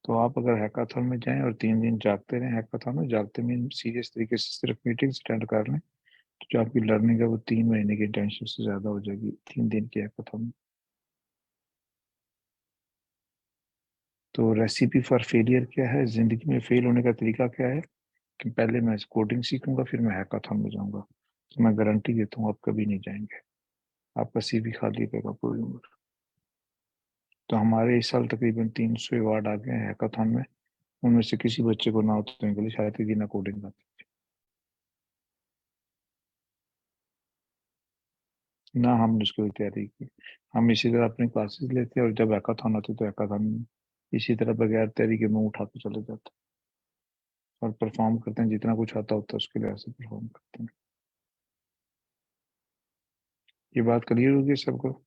तो आप अगर हैकाथॉन में जाएं और 3 दिन जागते रहें, हैकाथॉन में जागते में सीरियस तरीके से सिर्फ मीटिंग्स अटेंड कर लें, तो जो आपकी लर्निंग है वो 3 महीने की इंटर्नशिप से ज्यादा हो जाएगी 3 दिन की हैकाथॉन में। तो रेसिपी फॉर फेलियर क्या है, जिंदगी में फेल होने का तरीका क्या है कि पहले मैं कोडिंग सीखूंगा फिर मैं हैकाथॉन में जाऊंगा। तो मैं गारंटी देता हूँ आप कभी नहीं जाएंगे, आपका सीवी खाली रहेगा पूरी उम्र। तो हमारे इस साल तकरीबन 300 अवार्ड आ गए हैं हैकाथॉन में। उनमें से किसी बच्चे को ना तो इंग्लिश आती थी ना कोडिंग आती थी, ना हमने उसकी तैयारी की। हम इसी तरह अपनी क्लासेस लेते हैं और जब हैकाथॉन आते तो हैकाथॉन में इसी तरह बगैर तैयारी के मुंह उठा के चले जाते हैं और परफॉर्म करते हैं। जितना कुछ आता होता है उसके लिए ऐसे परफॉर्म करते हैं। ये बात क्लियर होगी सबको?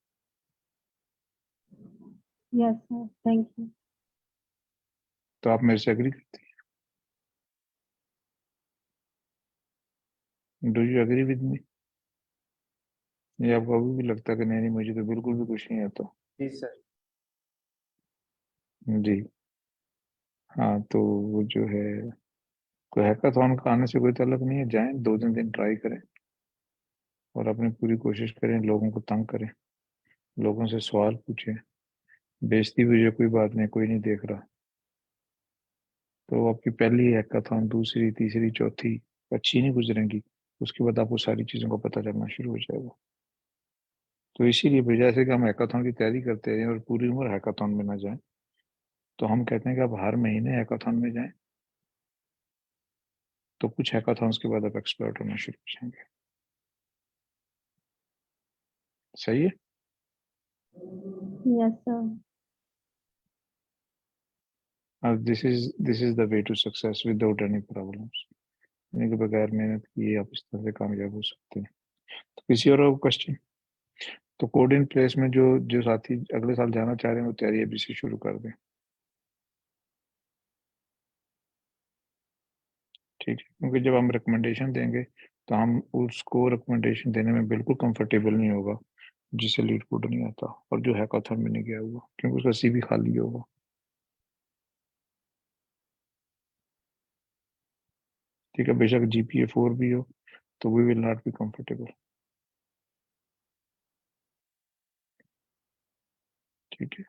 Yes sir, thank you. तो आप मेरे से एग्री करते हैं? Do you agree with me? ये आपको अभी भी लगता है कि नहीं नहीं मुझे तो बिल्कुल भी कुछ नहीं आता? जी सर। जी हाँ। तो वो जो है कोई हैकाथॉन का आने से कोई तलब नहीं है। जाएं 2-3 दिन ट्राई करें और अपनी पूरी कोशिश करें, लोगों को तंग करें, लोगों से सवाल पूछें। बेइज्जती हुई है कोई बात नहीं, कोई नहीं देख रहा। तो आपकी पहली हैकाथॉन दूसरी तीसरी चौथी अच्छी नहीं गुजरेंगी, उसके बाद आपको सारी चीज़ों का पता चलना शुरू हो जाएगा। तो इसीलिए बजाय से कि हम हैकाथॉन की तैयारी करते हैं और पूरी उम्र हैकाथॉन में ना जाएं, तो हम कहते हैं कि आप हर महीने हैकाथॉन में जाएं। तो कुछ हैकाथॉन्स के बाद आप एक्सपर्ट होना शुरू हो जाएंगे। सही है? Yes sir. This is the way to success without any problems. यानी कि बगैर मेहनत किए आप इस तरह से कामयाब हो सकते हैं। तो किसी और क्वेश्चन? तो कोड इन प्लेस में जो जो साथी अगले साल जाना चाह रहे हैं वो तैयारी अभी से शुरू कर दें। ठीक है, क्योंकि जब हम रिकमेंडेशन देंगे तो हम उसको रिकमेंडेशन देने में बिल्कुल कंफर्टेबल नहीं होगा जिसे लीड कोड नहीं आता और जो हैकाथॉन में नहीं गया हुआ, क्योंकि उसका सीवी खाली होगा। ठीक है, बेशक जीपीए 4 भी हो तो we will not be comfortable. ठीक है,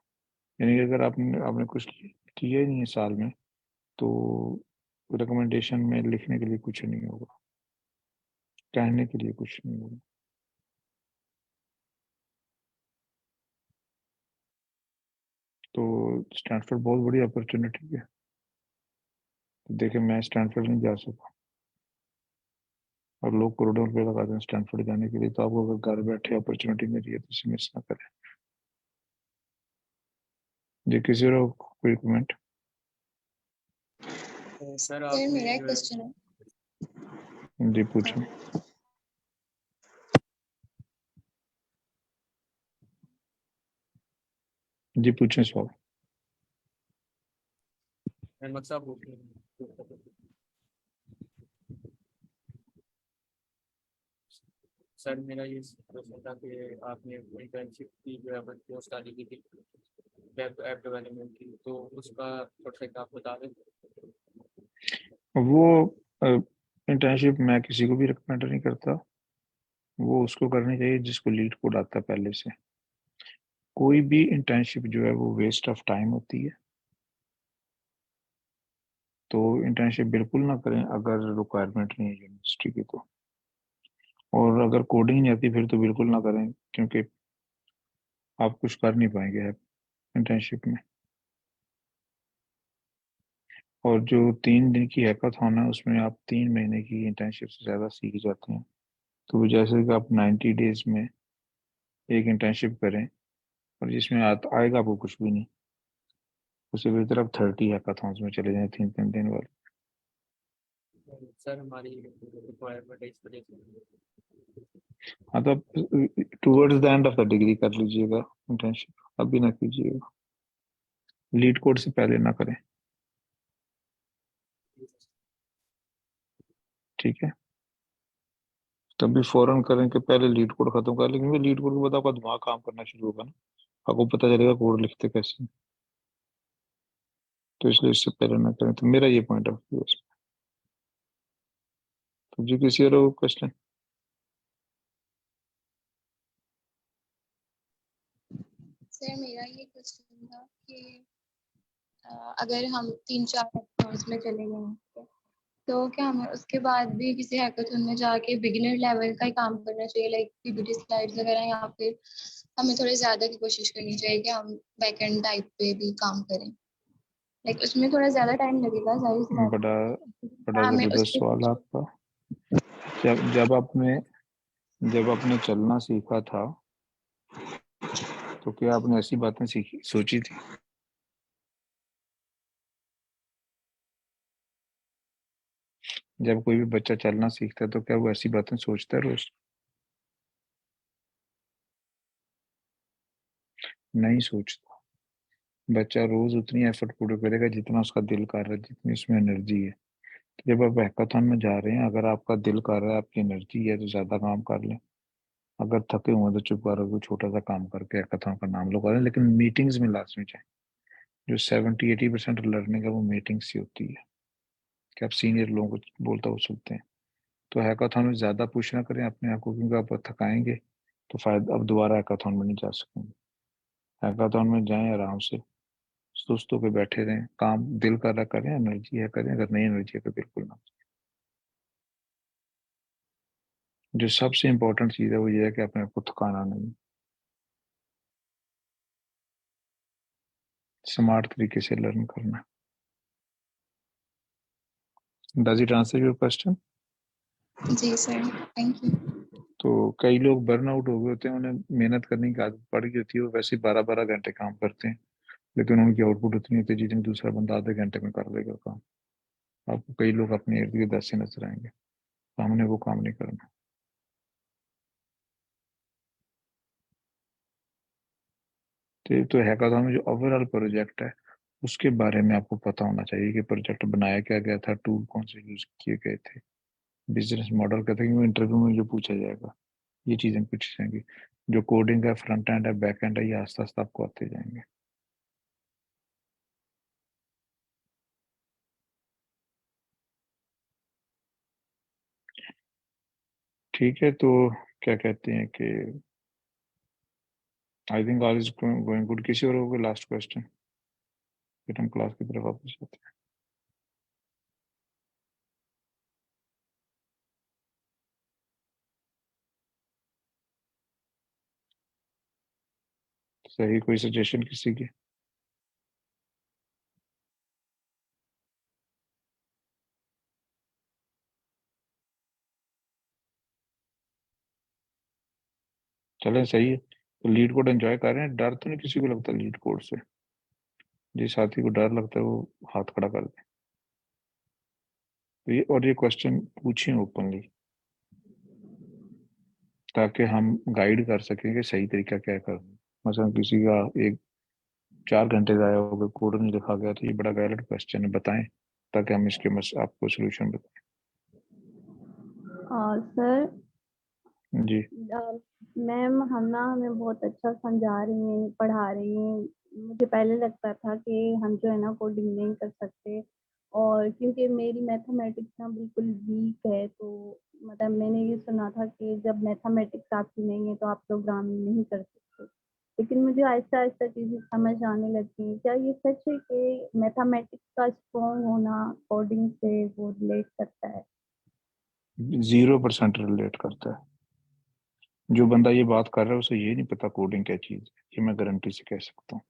यानी कि अगर आपने आपने कुछ किया ही नहीं है साल में तो रिकमेंडेशन में लिखने के लिए कुछ नहीं होगा, कहने के लिए कुछ नहीं होगा। तो स्टैनफोर्ड बहुत बड़ी अपॉर्चुनिटी है। तो देखिए मैं स्टैनफोर्ड नहीं जा सका और लोग करोड़ों रुपए लगाते हैं स्टैनफोर्ड जाने के लिए। तो आपको अगर घर बैठे अपॉर्चुनिटी मिली है तो इसे मिस ना करें। जी किसी और कोई कमेंट? सर सर आपने मेरा एक जो है क्वेश्चन है। जी पूछो। जी पूछें सवाल। अहमद साहब पूछिए। सर मेरा ये क्वेश्चन था कि आपने इंटर्नशिप की जो है पोस्ट डाली की थी वेब ऐप डेवलपमेंट की, तो उसका थोड़ा आप बता दें। वो इंटर्नशिप मैं किसी को भी रिकमेंड नहीं करता, वो उसको करनी चाहिए जिसको लीड कोड आता है पहले से। कोई भी इंटर्नशिप जो है वो वेस्ट ऑफ टाइम होती है, तो इंटर्नशिप बिल्कुल ना करें अगर रिक्वायरमेंट नहीं है यूनिवर्सिटी की तो। और अगर कोडिंग नहीं आती फिर तो बिल्कुल ना करें, क्योंकि आप कुछ कर नहीं पाएंगे इंटर्नशिप में। और जो 3 दिन की हैकाथॉन है उसमें आप 3 महीने की इंटर्नशिप से ज़्यादा सीख जाते हैं। तो जैसे कि आप 90 डेज में एक इंटर्नशिप करें और जिसमें आएगा आपको कुछ भी नहीं, उससे बेहतर आप 30 हैकाथॉन्स में चले जाएं 3-3 दिन वाले। सर हमारी रिक्वायरमेंट है इस वजह से। हाँ तो towards the end of the degree कर लीजिएगा इंटर्नशिप, अभी ना कीजिएगा, लीड कोड से पहले ना करें, ठीक है। तभी फौरन करें कि पहले लीड कोड खत्म कर लें, क्योंकि लीड कोड के बाद आपका दिमाग काम करना शुरू होगा ना, आपको पता चलेगा कोड लिखते कैसे हैं। तो इसलिए इससे पहले ना करें, तो मेरा ये पॉइंट ऑफ व्यू है इसमें। तो जी किसी और क्वेश्चन? सर मेरा ये क्वेश्चन था कि अगर हम 3-4 हैकाथॉन्स में चले गए हैं, तो क्या हमें उसके बाद भी किसी हैकाथॉन में जाके बिगिनर लेवल का ही काम करना चाहिए, लाइक पीपीटी स्लाइड्स वगैरह, या फिर हमें थोड़े ज़्यादा की कोशिश करनी चाहिए कि हम बैकएंड टाइप पे भी काम करें? लाइक उसमें थोड़ा ज़्यादा टाइम लगेगा, जाहिर सी बात बड़ा है। बड़ा हमें जबरदस्त उसके सवाल है पीछे आपका। जब आपने चलना सीखा था तो क्या आपने ऐसी बातें सीखी सोची थी? जब कोई भी बच्चा चलना सीखता है तो क्या वो ऐसी बातें सोचता है रोज? नहीं सोचता। बच्चा रोज उतनी एफर्ट पूरी करेगा जितना उसका दिल कर रहा है, जितनी उसमें एनर्जी है। तो जब आप हैकाथॉन में जा रहे हैं, अगर आपका दिल कर रहा है, आपकी एनर्जी है, तो ज्यादा काम कर लें। अगर थके हुए हैं तो चुप कर कोई छोटा सा काम करके हैकाथॉन का नाम लो करें, लेकिन मीटिंग्स में लाजमी जाए। जो 70-80% लर्निंग है वो मीटिंग्स से होती है, कि आप सीनियर लोगों को बोलता हुआ सुनते हैं। तो हैकाथॉन में ज्यादा पुश ना करें अपने आप को, क्योंकि आप थकाएंगे तो फायदा, अब दोबारा हैकाथॉन में नहीं जा सकेंगे। हैकाथॉन में जाएं आराम से, सुस्त होकर बैठे रहें, काम दिल कर रहा करें, एनर्जी है करें, अगर नहीं एनर्जी है तो बिल्कुल ना। जो सबसे इम्पोर्टेंट चीज़ है वो ये है कि अपने आप को थकाना नहीं, स्मार्ट तरीके से लर्न करना। Does it answer your question? जी सर, थैंक यू। तो कई लोग बर्न आउट हो गए होते हैं, उन्हें मेहनत करने की आदत पड़ गई होती है, वो वैसे 12-12 घंटे काम करते हैं, लेकिन उनकी आउटपुट उतनी होती है जितनी दूसरा बंदा आधे घंटे में कर लेगा काम। आपको कई लोग अपने इर्द गिर्द ऐसे नजर आएंगे, तो हमने वो काम नहीं करना। तो हैकाथॉन में जो ओवरऑल प्रोजेक्ट है उसके बारे में आपको पता होना चाहिए कि प्रोजेक्ट बनाया क्या गया था, टूल कौन से यूज किए गए थे, बिजनेस मॉडल क्या था, क्योंकि इंटरव्यू में जो पूछा जाएगा ये चीजें पूछी जाएंगी। जो कोडिंग है, फ्रंट एंड है, बैक एंड है, ये आस्ते आस्ते आपको आते जाएंगे। ठीक है, तो क्या कहते हैं कि I think all is going good. किसी और होगा लास्ट क्वेश्चन, फिर हम क्लास की तरफ वापस आते हैं। सही कोई सजेशन किसी की? चलें सही है, तो लीड कोड एंजॉय कर रहे हैं, डर तो नहीं किसी को लगता लीड कोड से? जिस साथी को डर लगता है वो हाथ खड़ा कर दे। तो ये क्वेश्चन पूछें ओपनली, ताकि हम गाइड कर सकें कि सही तरीका क्या करना। मसलन किसी का 4 घंटे ज़ाया हो गए, कोड नहीं लिखा गया, तो ये बड़ा वैलिड क्वेश्चन है, बताएं ताकि हम इसके आपको सोल्यूशन बताएं। सर जी मैम हमें बहुत अच्छा समझा रही हैं, पढ़ा रही हैं। मुझे पहले लगता था कि हम जो है ना कोडिंग नहीं कर सकते, और क्योंकि मेरी मैथमेटिक्स ना बिल्कुल वीक है, तो मतलब मैंने ये सुना था कि जब मैथमेटिक्स आपकी नहीं है तो आप प्रोग्रामिंग नहीं कर सकते। लेकिन मुझे आहिस्ता आहिस्ता चीज़ें समझ आने लगी। क्या ये सच है कि मैथमेटिक्स का स्ट्रॉन्ग होना कोडिंग से वो रिलेट करता है? 0% रिलेट करता है। जो बंदा ये बात कर रहा है उसे ये नहीं पता कोडिंग क्या चीज़ है, ये मैं गारंटी से कह सकता हूँ।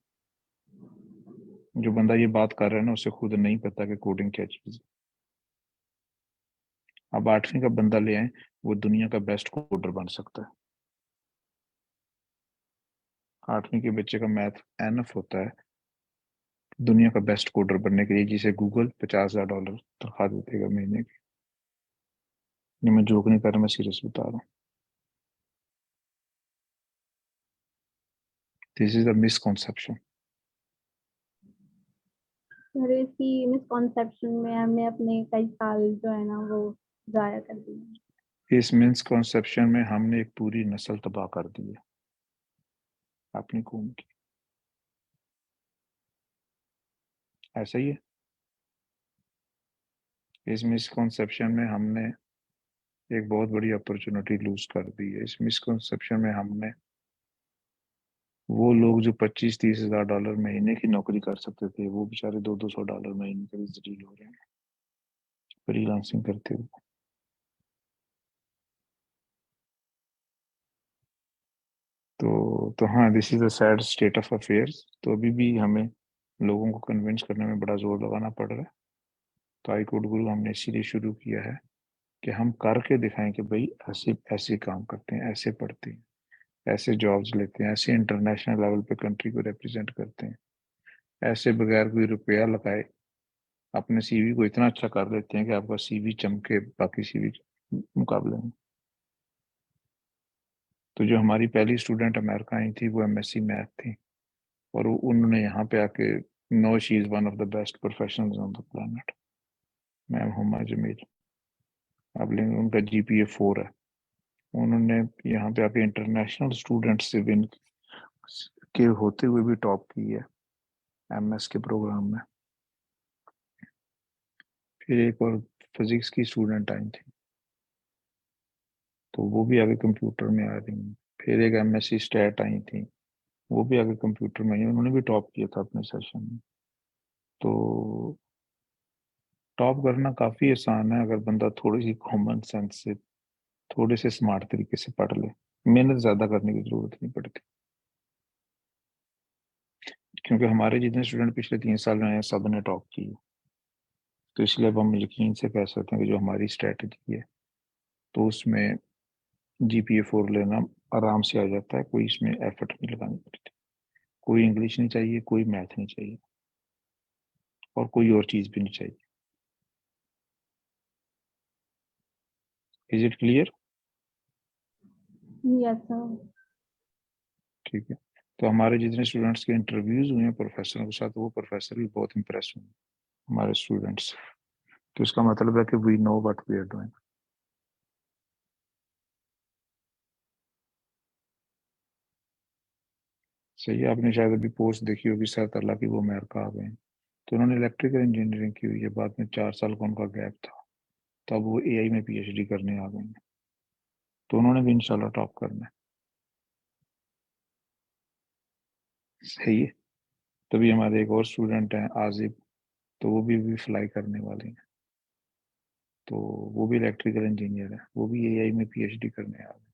जो बंदा ये बात कर रहा है ना, उसे खुद नहीं पता कि कोडिंग क्या चीज़ है। अब 8वीं का बंदा ले आए, वो दुनिया का बेस्ट कोडर बन सकता है। 8वीं के बच्चे का मैथ एनफ होता है दुनिया का बेस्ट कोडर बनने के लिए, जिसे गूगल $50,000 तनख्वाह देगा महीने की। ये मैं जोक नहीं कर रहा, मैं सीरियस बता रहा हूँ। This is a misconception. फिर इसी मिसकॉन्सेप्शन में हमने अपने कई साल जो है ना वो ज़ाया कर दिए। इस मिसकॉन्सेप्शन में हमने एक पूरी नस्ल तबाह कर दी है अपनी कौम की। ऐसा ही है। इस मिसकॉन्सेप्शन में हमने एक बहुत बड़ी अपॉर्चुनिटी लूज कर दी है। इस मिसकॉन्सेप्शन में हमने वो लोग जो $25-30,000 महीने की नौकरी कर सकते थे, वो बेचारे $200-200 महीने के लिए जलील हो रहे हैं फ्रीलांसिंग करते हुए। तो हाँ, this is a sad state of affairs. तो अभी भी हमें लोगों को कन्विंस करने में बड़ा जोर लगाना पड़ रहा है। तो आई कोड गुरु हमने इसीलिए शुरू किया है कि हम करके दिखाएं कि भाई ऐसे ऐसे काम करते हैं, ऐसे पढ़ते हैं, ऐसे जॉब्स लेते हैं, ऐसे इंटरनेशनल लेवल पे कंट्री को रिप्रेजेंट करते हैं, ऐसे बगैर कोई रुपया लगाए अपने सीवी को इतना अच्छा कर देते हैं कि आपका सीवी चमके बाकी सीवी मुकाबले में। तो जो हमारी पहली स्टूडेंट अमेरिका आई थी, वो एमएससी मैथ थी, और उन्होंने यहाँ पे आके, no she is one of the best professionals on the planet, ma'am Huma Jamil. अब लेकिन उनका जीपीए 4 है। उन्होंने यहाँ पे आके इंटरनेशनल स्टूडेंट से विन के होते हुए भी टॉप की है एमएस के प्रोग्राम में। फिर एक और फिजिक्स की स्टूडेंट आई थी, तो वो भी आगे कंप्यूटर में आ रही हैं। फिर एक एमएससी स्टैट आई थी, वो भी आगे कंप्यूटर में आई, उन्होंने भी टॉप किया था अपने सेशन में। तो टॉप करना काफ़ी आसान है अगर बंदा थोड़ी सी कॉमन सेंस से, थोड़े से स्मार्ट तरीके से पढ़ ले। मेहनत ज़्यादा करने की ज़रूरत नहीं पड़ती, क्योंकि हमारे जितने स्टूडेंट पिछले 3 साल में आए सब ने टॉप की है। तो इसलिए अब हम यकीन से कह सकते हैं कि जो हमारी स्ट्रेटजी है, तो उसमें जीपीए 4 लेना आराम से आ जाता है, कोई इसमें एफर्ट नहीं लगानी पड़ती। कोई इंग्लिश नहीं चाहिए, कोई मैथ नहीं चाहिए, और कोई और चीज़ भी नहीं चाहिए। Is it clear? Yes sir. ठीक है। तो हमारे जितने स्टूडेंट्स के इंटरव्यूज हुए हैं प्रोफेसरों के साथ, वो प्रोफेसर भी बहुत इंप्रेस हुए हमारे स्टूडेंट्स। तो इसका मतलब है कि we know what we are doing. सही है। आपने शायद अभी पोस्ट देखी होगी सर ताला की, वो अमेरिका आ गए हैं। तो उन्होंने इलेक्ट्रिकल इंजीनियरिंग की हुई है, बाद में 4 साल का उनका गैप था, तो अब वो एआई में पीएचडी करने आ गए हैं। तो उन्होंने भी इंशाल्लाह टॉप करना है। सही है। तभी हमारे एक और स्टूडेंट हैं आजिब, तो वो भी फ्लाई करने वाले हैं। तो वो भी इलेक्ट्रिकल इंजीनियर है, वो भी एआई में पीएचडी करने आ रहे हैं।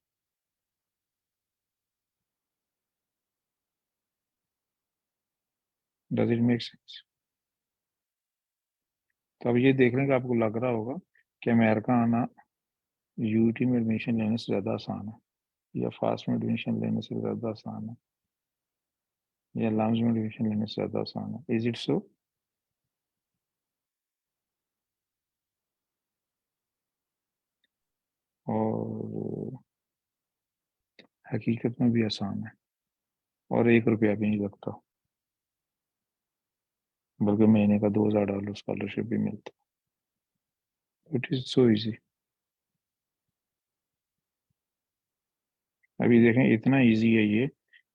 Does it make sense? तो अब ये देख लें कि आपको लग रहा होगा कि अमेरिका आना यूटी में एडमिशन लेने से ज़्यादा आसान है, या फास्ट में एडमिशन लेने से ज़्यादा आसान है, या लाउंज में एडमिशन लेने से ज़्यादा आसान है। Is it so? और हकीकत में भी आसान है और 1 रुपया भी नहीं लगता, बल्कि महीने का $2000 स्कॉलरशिप भी मिलता। It is so easy. अभी देखें इतना इजी है ये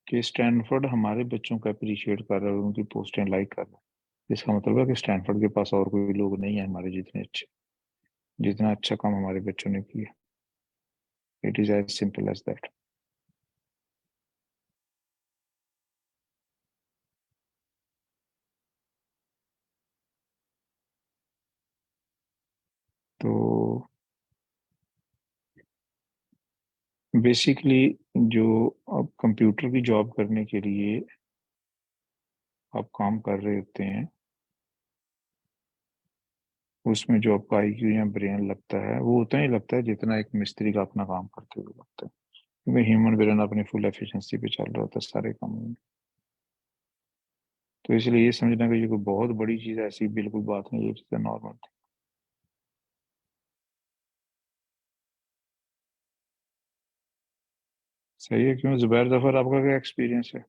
कि स्टैनफोर्ड हमारे बच्चों को अप्रिशिएट कर रहा है और उनकी पोस्टें लाइक कर रहा है। इसका मतलब है कि स्टैनफोर्ड के पास और कोई लोग नहीं है हमारे जितने अच्छे, जितना अच्छा काम हमारे बच्चों ने किया। It is as simple as that. तो बेसिकली जो अब कंप्यूटर की जॉब करने के लिए आप काम कर रहे होते हैं, उसमें जो आपका IQ या ब्रेन लगता है वो उतना ही लगता है जितना एक मिस्त्री का अपना काम करते हुए लगता है, क्योंकि ह्यूमन ब्रेन अपनी फुल एफिशिएंसी पे चल रहा होता है सारे कामों में। तो इसलिए ये समझना कि ये कोई बहुत बड़ी चीज़ है, ऐसी बिल्कुल बात नहीं, ये चीज़ें नॉर्मल थी। सही है। क्यों जुबैर जफर, आपका क्या एक्सपीरियंस है?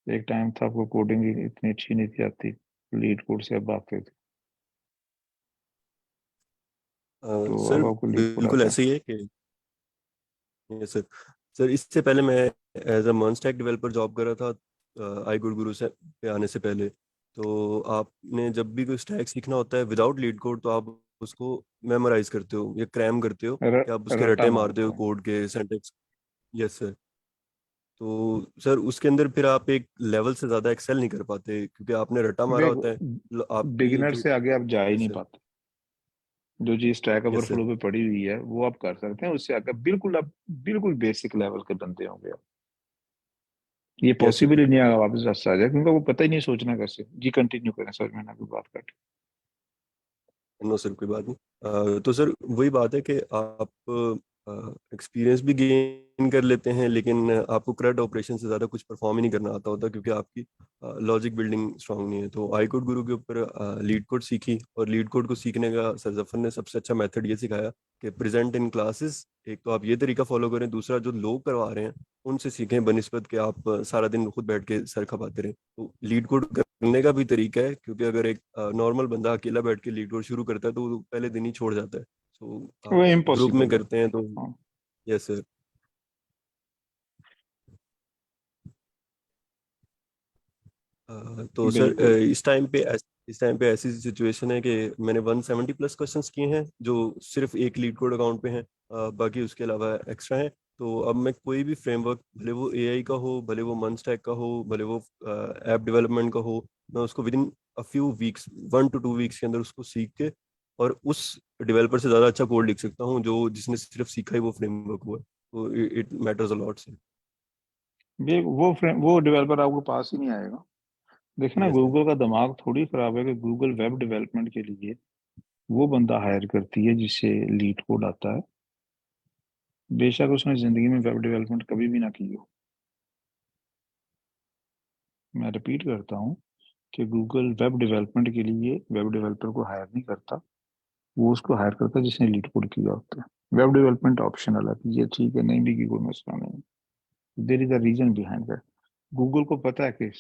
एक टाइम था आपको कोडिंग इतनी अच्छी नहीं थी आती, लीड कोड से अब आते थे, तो सर अब आपको लीड कोड बिल्कुल आता है। ऐसे ही है कि यस सर। सर इससे पहले मैं as a MERN stack developer job कर रहा था आई गुड गुरु से पे आने से पहले। तो आपने जब भी कोई स्टैक सीखना होता है विदाउट लीड कोड तो आप उसको मेमोराइज करते हो या क्रैम करते हो कि आप उसके रट्टा रटे मारते मारते हो हैं। कोड के सिंटेक्स। Yes sir. तो सर उसके अंदर फिर आप एक लेवल से ज्यादा एक्सेल नहीं कर पाते क्योंकि आपने रटा मारा देखो, होता है। आपकी बिगिनर जो से आगे आप जा ही यस नहीं सर। पाते। जो चीज स्टैक यस सर। ओवरफ्लो पे पड़ी हुई है वो आप कर सकते हैं, उससे आगे बिल्कुल आप बिल्कुल बेसिक लेवल के बंदे होंगे आप। ये यस सर। पॉसिबल ही नहीं है वापस रास्ता आ जाए, क्योंकि वो पता ही नहीं सोचना कैसे। जी कंटिन्यू करें सर, मैंने अभी बात कर। नो सर कोई बात नहीं। तो सर वही बात है कि आप एक्सपीरियंस भी गेन कर लेते हैं लेकिन आपको करंट ऑपरेशन से ज़्यादा कुछ परफॉर्म ही नहीं करना आता होता क्योंकि आपकी लॉजिक बिल्डिंग स्ट्रांग नहीं है। तो आई कोड गुरु के ऊपर लीड कोड सीखी और लीड कोड को सीखने का सर जफर ने सबसे अच्छा मेथड ये सिखाया कि प्रेजेंट इन क्लासेस एक तो आप ये तरीका फॉलो करें, दूसरा जो लोग करवा रहे हैं उनसे सीखें बनिस्बत कि आप सारा दिन खुद बैठ के सर खपाते रहें। तो लीड कोड करने का भी तरीका है क्योंकि अगर एक नॉर्मल बंदा अकेला बैठ के लीड कोड शुरू करता है तो वो पहले दिन ही छोड़ जाता है। तो वो आप ग्रुप में इम्पॉसिबल है। करते हैं तो हाँ, यस सर। तो सर बिल्कुल। इस टाइम पे ऐसी सिचुएशन है कि मैंने 170 प्लस क्वेश्चंस किए हैं जो सिर्फ एक लीड कोड अकाउंट पे हैं। बाकी उसके अलावा एक्स्ट्रा हैं। तो अब मैं कोई भी फ्रेमवर्क भले वो AI का हो, भले वो मन स्टैक का हो, भले वो ऐप डेवलपमेंट का हो, मैं उसको with in a few weeks 1 to 2 weeks के अंदर उसको सीख के और उस डेवलपर से ज़्यादा अच्छा कोड लिख सकता हूँ जो जिसने सिर्फ सीखा ही वो फ्रेमवर्क हुआ है। तो it matters a lot sir. वो डेवलपर आपके पास ही नहीं आएगा। देखना, यस सर। गूगल का दिमाग थोड़ी खराब है कि गूगल वेब डेवलपमेंट के लिए वो बंदा हायर करती है जिससे लीड कोड आता है, बेशक उसने जिंदगी में वेब डेवलपमेंट कभी भी ना की हो। मैं रिपीट करता हूँ कि गूगल वेब डेवलपमेंट के लिए वेब डेवलपर को हायर नहीं करता, वो उसको हायर करता है जिसने लीड कोड किया होता है। वेब डेवलपमेंट ऑप्शनल है, ये ठीक है नहीं भी की कोई मसला नहीं। There is a reason behind that. Google को पता है कि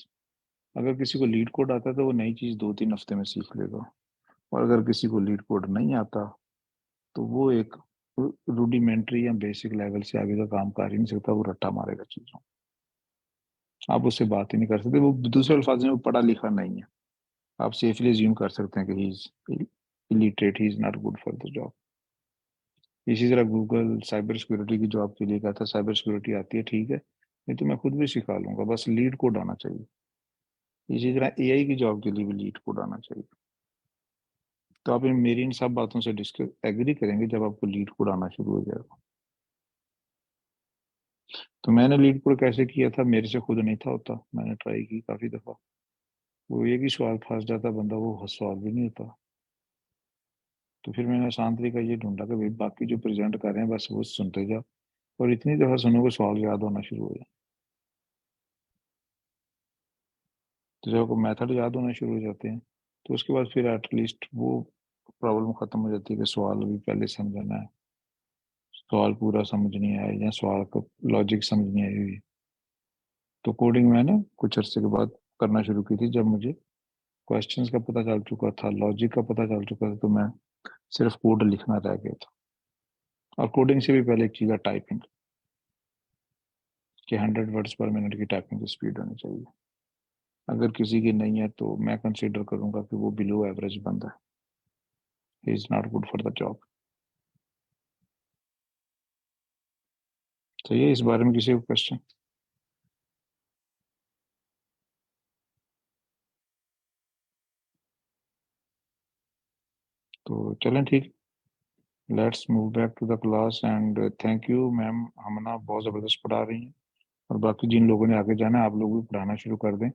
अगर किसी को लीड कोड आता है तो वो नई चीज 2-3 हफ्ते में सीख लेगा, और अगर किसी को लीड कोड नहीं आता तो वो एक रूडिमेंट्री या बेसिक लेवल से आगे का काम कर ही नहीं सकता, वो रट्टा मारेगा चीजों। आप उससे बात ही नहीं कर सकते, वो दूसरे अल्फाज में वो पढ़ा लिखा नहीं है। आप सेफली अज्यूम कर सकते हैं कि he is illiterate, he is not good for the job. इसी तरह गूगल साइबर सिक्योरिटी की जॉब के लिए कहता है साइबर सिक्योरिटी आती है ठीक है, नहीं तो मैं खुद भी सिखा लूंगा, बस लीड कोड आना चाहिए। इसी तरह AI की जॉब के लिए भी लीड कोड आना चाहिए। तो आप मेरी इन सब बातों से डिस्कस एग्री करेंगे जब आपको लीड कोड आना शुरू हो जाएगा। तो मैंने लीड कोड कैसे किया था, मेरे से खुद नहीं था होता, मैंने ट्राई की काफी दफा। वो एक ही सवाल फंस जाता बंदा, वो सवाल भी नहीं होता। तो फिर मैंने आसान तरीका ये ढूंढा कि भाई बाकी जो प्रेजेंट कर रहे हैं बस वो सुनते जाओ, और इतनी दफा सुनोगे सवाल याद होना शुरू हो जाए। तो जब आपको मेथड याद होना शुरू हो जाते हैं तो उसके बाद फिर एटलीस्ट वो प्रॉब्लम खत्म हो जाती है कि सवाल भी पहले समझना है, सवाल पूरा समझ नहीं आया या सवाल का लॉजिक समझ नहीं आई हुई, तो कोडिंग मैंने कुछ अरसे के बाद करना शुरू की थी। जब मुझे क्वेश्चंस का पता चल चुका था, लॉजिक का पता चल चुका था, तो मैं सिर्फ कोड लिखना रह गया था। और कोडिंग से भी पहले एक चीज़ है टाइपिंग, कि 100 वर्ड्स पर मिनट की टाइपिंग की स्पीड होनी चाहिए। अगर किसी की नहीं है तो मैं कंसीडर करूंगा कि वो बिलो एवरेज बंदा है, he is not good for the job. तो ये इस बारे में किसी को क्वेश्चन? तो चलें ठीक, let's move back to the class and thank you ma'am, हम ना बहुत ज़बरदस्त पढ़ा रही हैं। और बाकी जिन लोगों ने आगे जाना है, आप लोग भी पढ़ाना शुरू कर दें।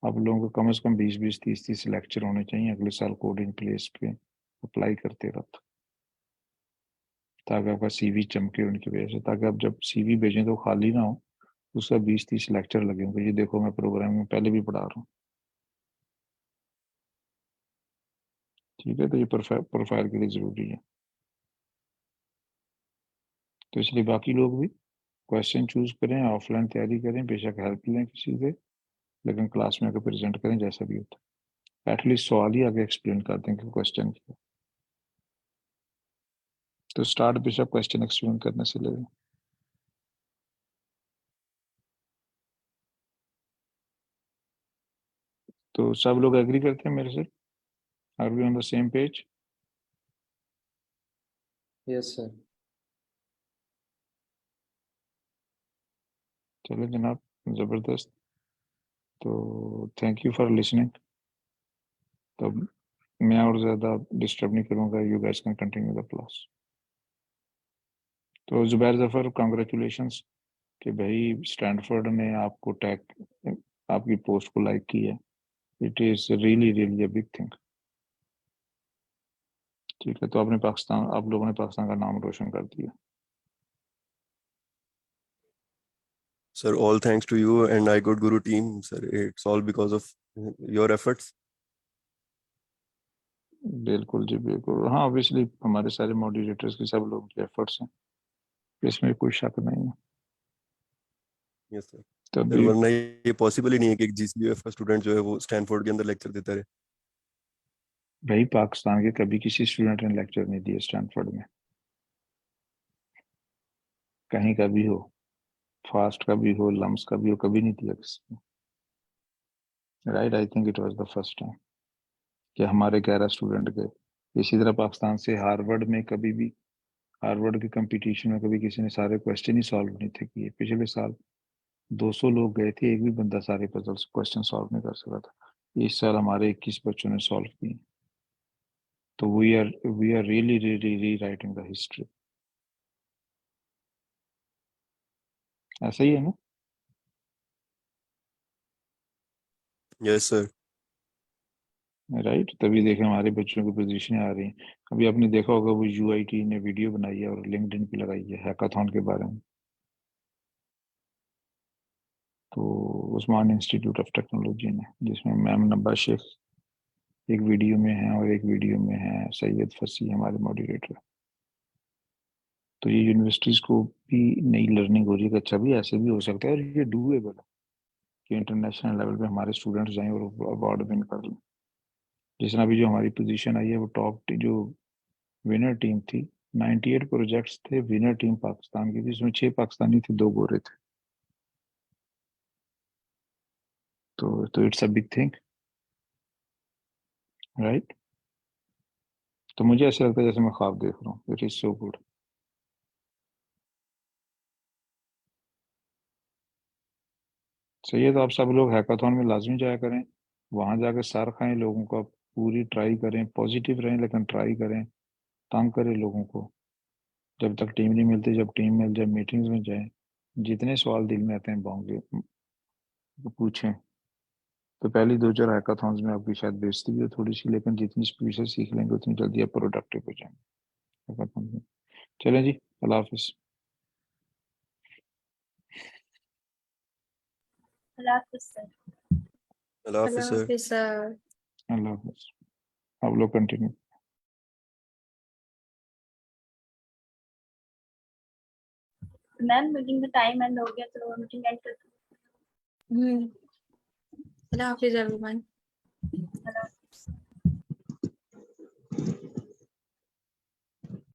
आप लोगों को कम से कम 20-20, 30-30 लेक्चर होने चाहिए अगले साल कोडिंग प्लेस पे अप्लाई करते वक्त, ताकि आपका सीवी चमके उनकी वजह से, ताकि आप जब सीवी भेजें तो खाली ना हो, उसका 20-30 लेक्चर लगे होंगे। ये देखो मैं प्रोग्रामिंग पहले भी पढ़ा रहा हूँ, ठीक है? तो ये प्रोफाइल के लिए ज़रूरी है। तो इसलिए बाकी लोग भी क्वेश्चन चूज करें, ऑफलाइन तैयारी करें, बेशक हेल्प लें किसी से, लेकिन क्लास में आकर प्रेजेंट करें जैसा भी होता है। एटलीस्ट सवाल ही आगे एक्सप्लेन कर दें कि क्वेश्चन क्या है। तो स्टार्ट बेशक क्वेश्चन एक्सप्लेन करने से ले। तो सब लोग एग्री करते हैं मेरे से? Are we on the same page? Yes sir. चलो जनाब, ज़बरदस्त। तो थैंक यू फॉर लिसनिंग। तो मैं और ज़्यादा डिस्टर्ब नहीं करूँगा, you guys can continue the class. तो जुबैर जफ़र, कॉन्ग्रेचुलेशंस कि भाई स्टैनफोर्ड ने आपको टैग, आपकी पोस्ट को लाइक की है। It is really really a big thing. ठीक है, तो आपने पाकिस्तान, आप लोगों ने पाकिस्तान का नाम रोशन कर दिया। Sir, all thanks to you and iCode Guru team. Sir, it's all because of your efforts. बिल्कुल जी बिल्कुल, हाँ ऑब्वियसली हमारे सारे मॉडरेटर्स के सब लोगों के एफर्ट्स हैं, इसमें कोई शक नहीं है। Yes, sir. तो सर अभी वरना ये पॉसिबल ही नहीं है कि एक GCUF का स्टूडेंट जो है वो स्टैनफोर्ड के अंदर लेक्चर देता रहे। भाई पाकिस्तान के कभी किसी स्टूडेंट ने लेक्चर नहीं दिया स्टैनफोर्ड में, कहीं का भी हो, फास्ट का भी हो, लम्स का भी हो, कभी नहीं दिया किसी ने। Right, I think it was the first time कि हमारे 11 स्टूडेंट गए। इसी तरह पाकिस्तान से हार्वर्ड में कभी भी, हार्वर्ड के कंपटीशन में कभी किसी ने सारे क्वेश्चन ही सॉल्व नहीं थे किए। पिछले साल 200 लोग गए थे, एक भी बंदा सारे पजल्स क्वेश्चन सॉल्व नहीं कर सका था। इस साल हमारे 21 बच्चों ने सॉल्व किए। तो वी आर रियली रियली री राइटिंग द हिस्ट्री। ऐसा ही है ना? Yes, sir. राइट, तभी देखें हमारे बच्चों की पोजीशन आ रही हैं। अभी आपने देखा होगा वो यूआईटी ने वीडियो बनाई है और लिंक्डइन पे लगाई है हैकाथॉन के बारे में। तो उस्मान इंस्टीट्यूट ऑफ टेक्नोलॉजी ने, जिसमें मैम नब्बा शेख एक वीडियो में है और एक वीडियो में है सैयद फसी हमारे मॉडरेटर। तो ये यूनिवर्सिटीज को भी नई लर्निंग हो रही है कि अच्छा भी ऐसे भी हो सकता है, और ये डूएबल है कि इंटरनेशनल लेवल पे हमारे स्टूडेंट्स जाएं और अवार्ड विन कर लें। जिस तरह अभी जो हमारी पोजीशन आई है, वो टॉप जो विनर टीम थी, 98 प्रोजेक्ट्स थे, विनर टीम पाकिस्तान की थी, उसमें 6 पाकिस्तानी थे, 2 गोरे थे। तो it's a big thing, right? तो मुझे ऐसा लगता है जैसे मैं ख्वाब देख रहा हूँ। It is so good. सही है, तो आप सब लोग हैकाथॉन में लाजमी जाया करें, वहां जाकर सर खाएं लोगों का, पूरी ट्राई करें, पॉजिटिव रहें लेकिन ट्राई करें, तंग करें लोगों को। जब तक टीम नहीं मिलती, जब टीम मिल जाए मीटिंग्स में जाएं, जितने सवाल दिल में आते हैं बाउंड्री पूछें। तो पहली 2-4 हैकाथॉन्स में आपकी शायद बेइज्जती भी हो थोड़ी सी, लेकिन जितनी स्पीड से सीख लेंगे उतनी जल्दी आप प्रोडक्टिव हो जाएंगे हैकाथॉन में। चलें जी, अल्लाह हाफिज। अल्लाह हाफिज सर। Allah Hafiz, अल्लाह sir. हाफिज सर। अल्लाह हाफिज। आप लोग कंटिन्यू। मैम मीटिंग का टाइम एंड हो गया तो मीटिंग एंड करते अल्लाह हाफिज एवरीवन। हैं।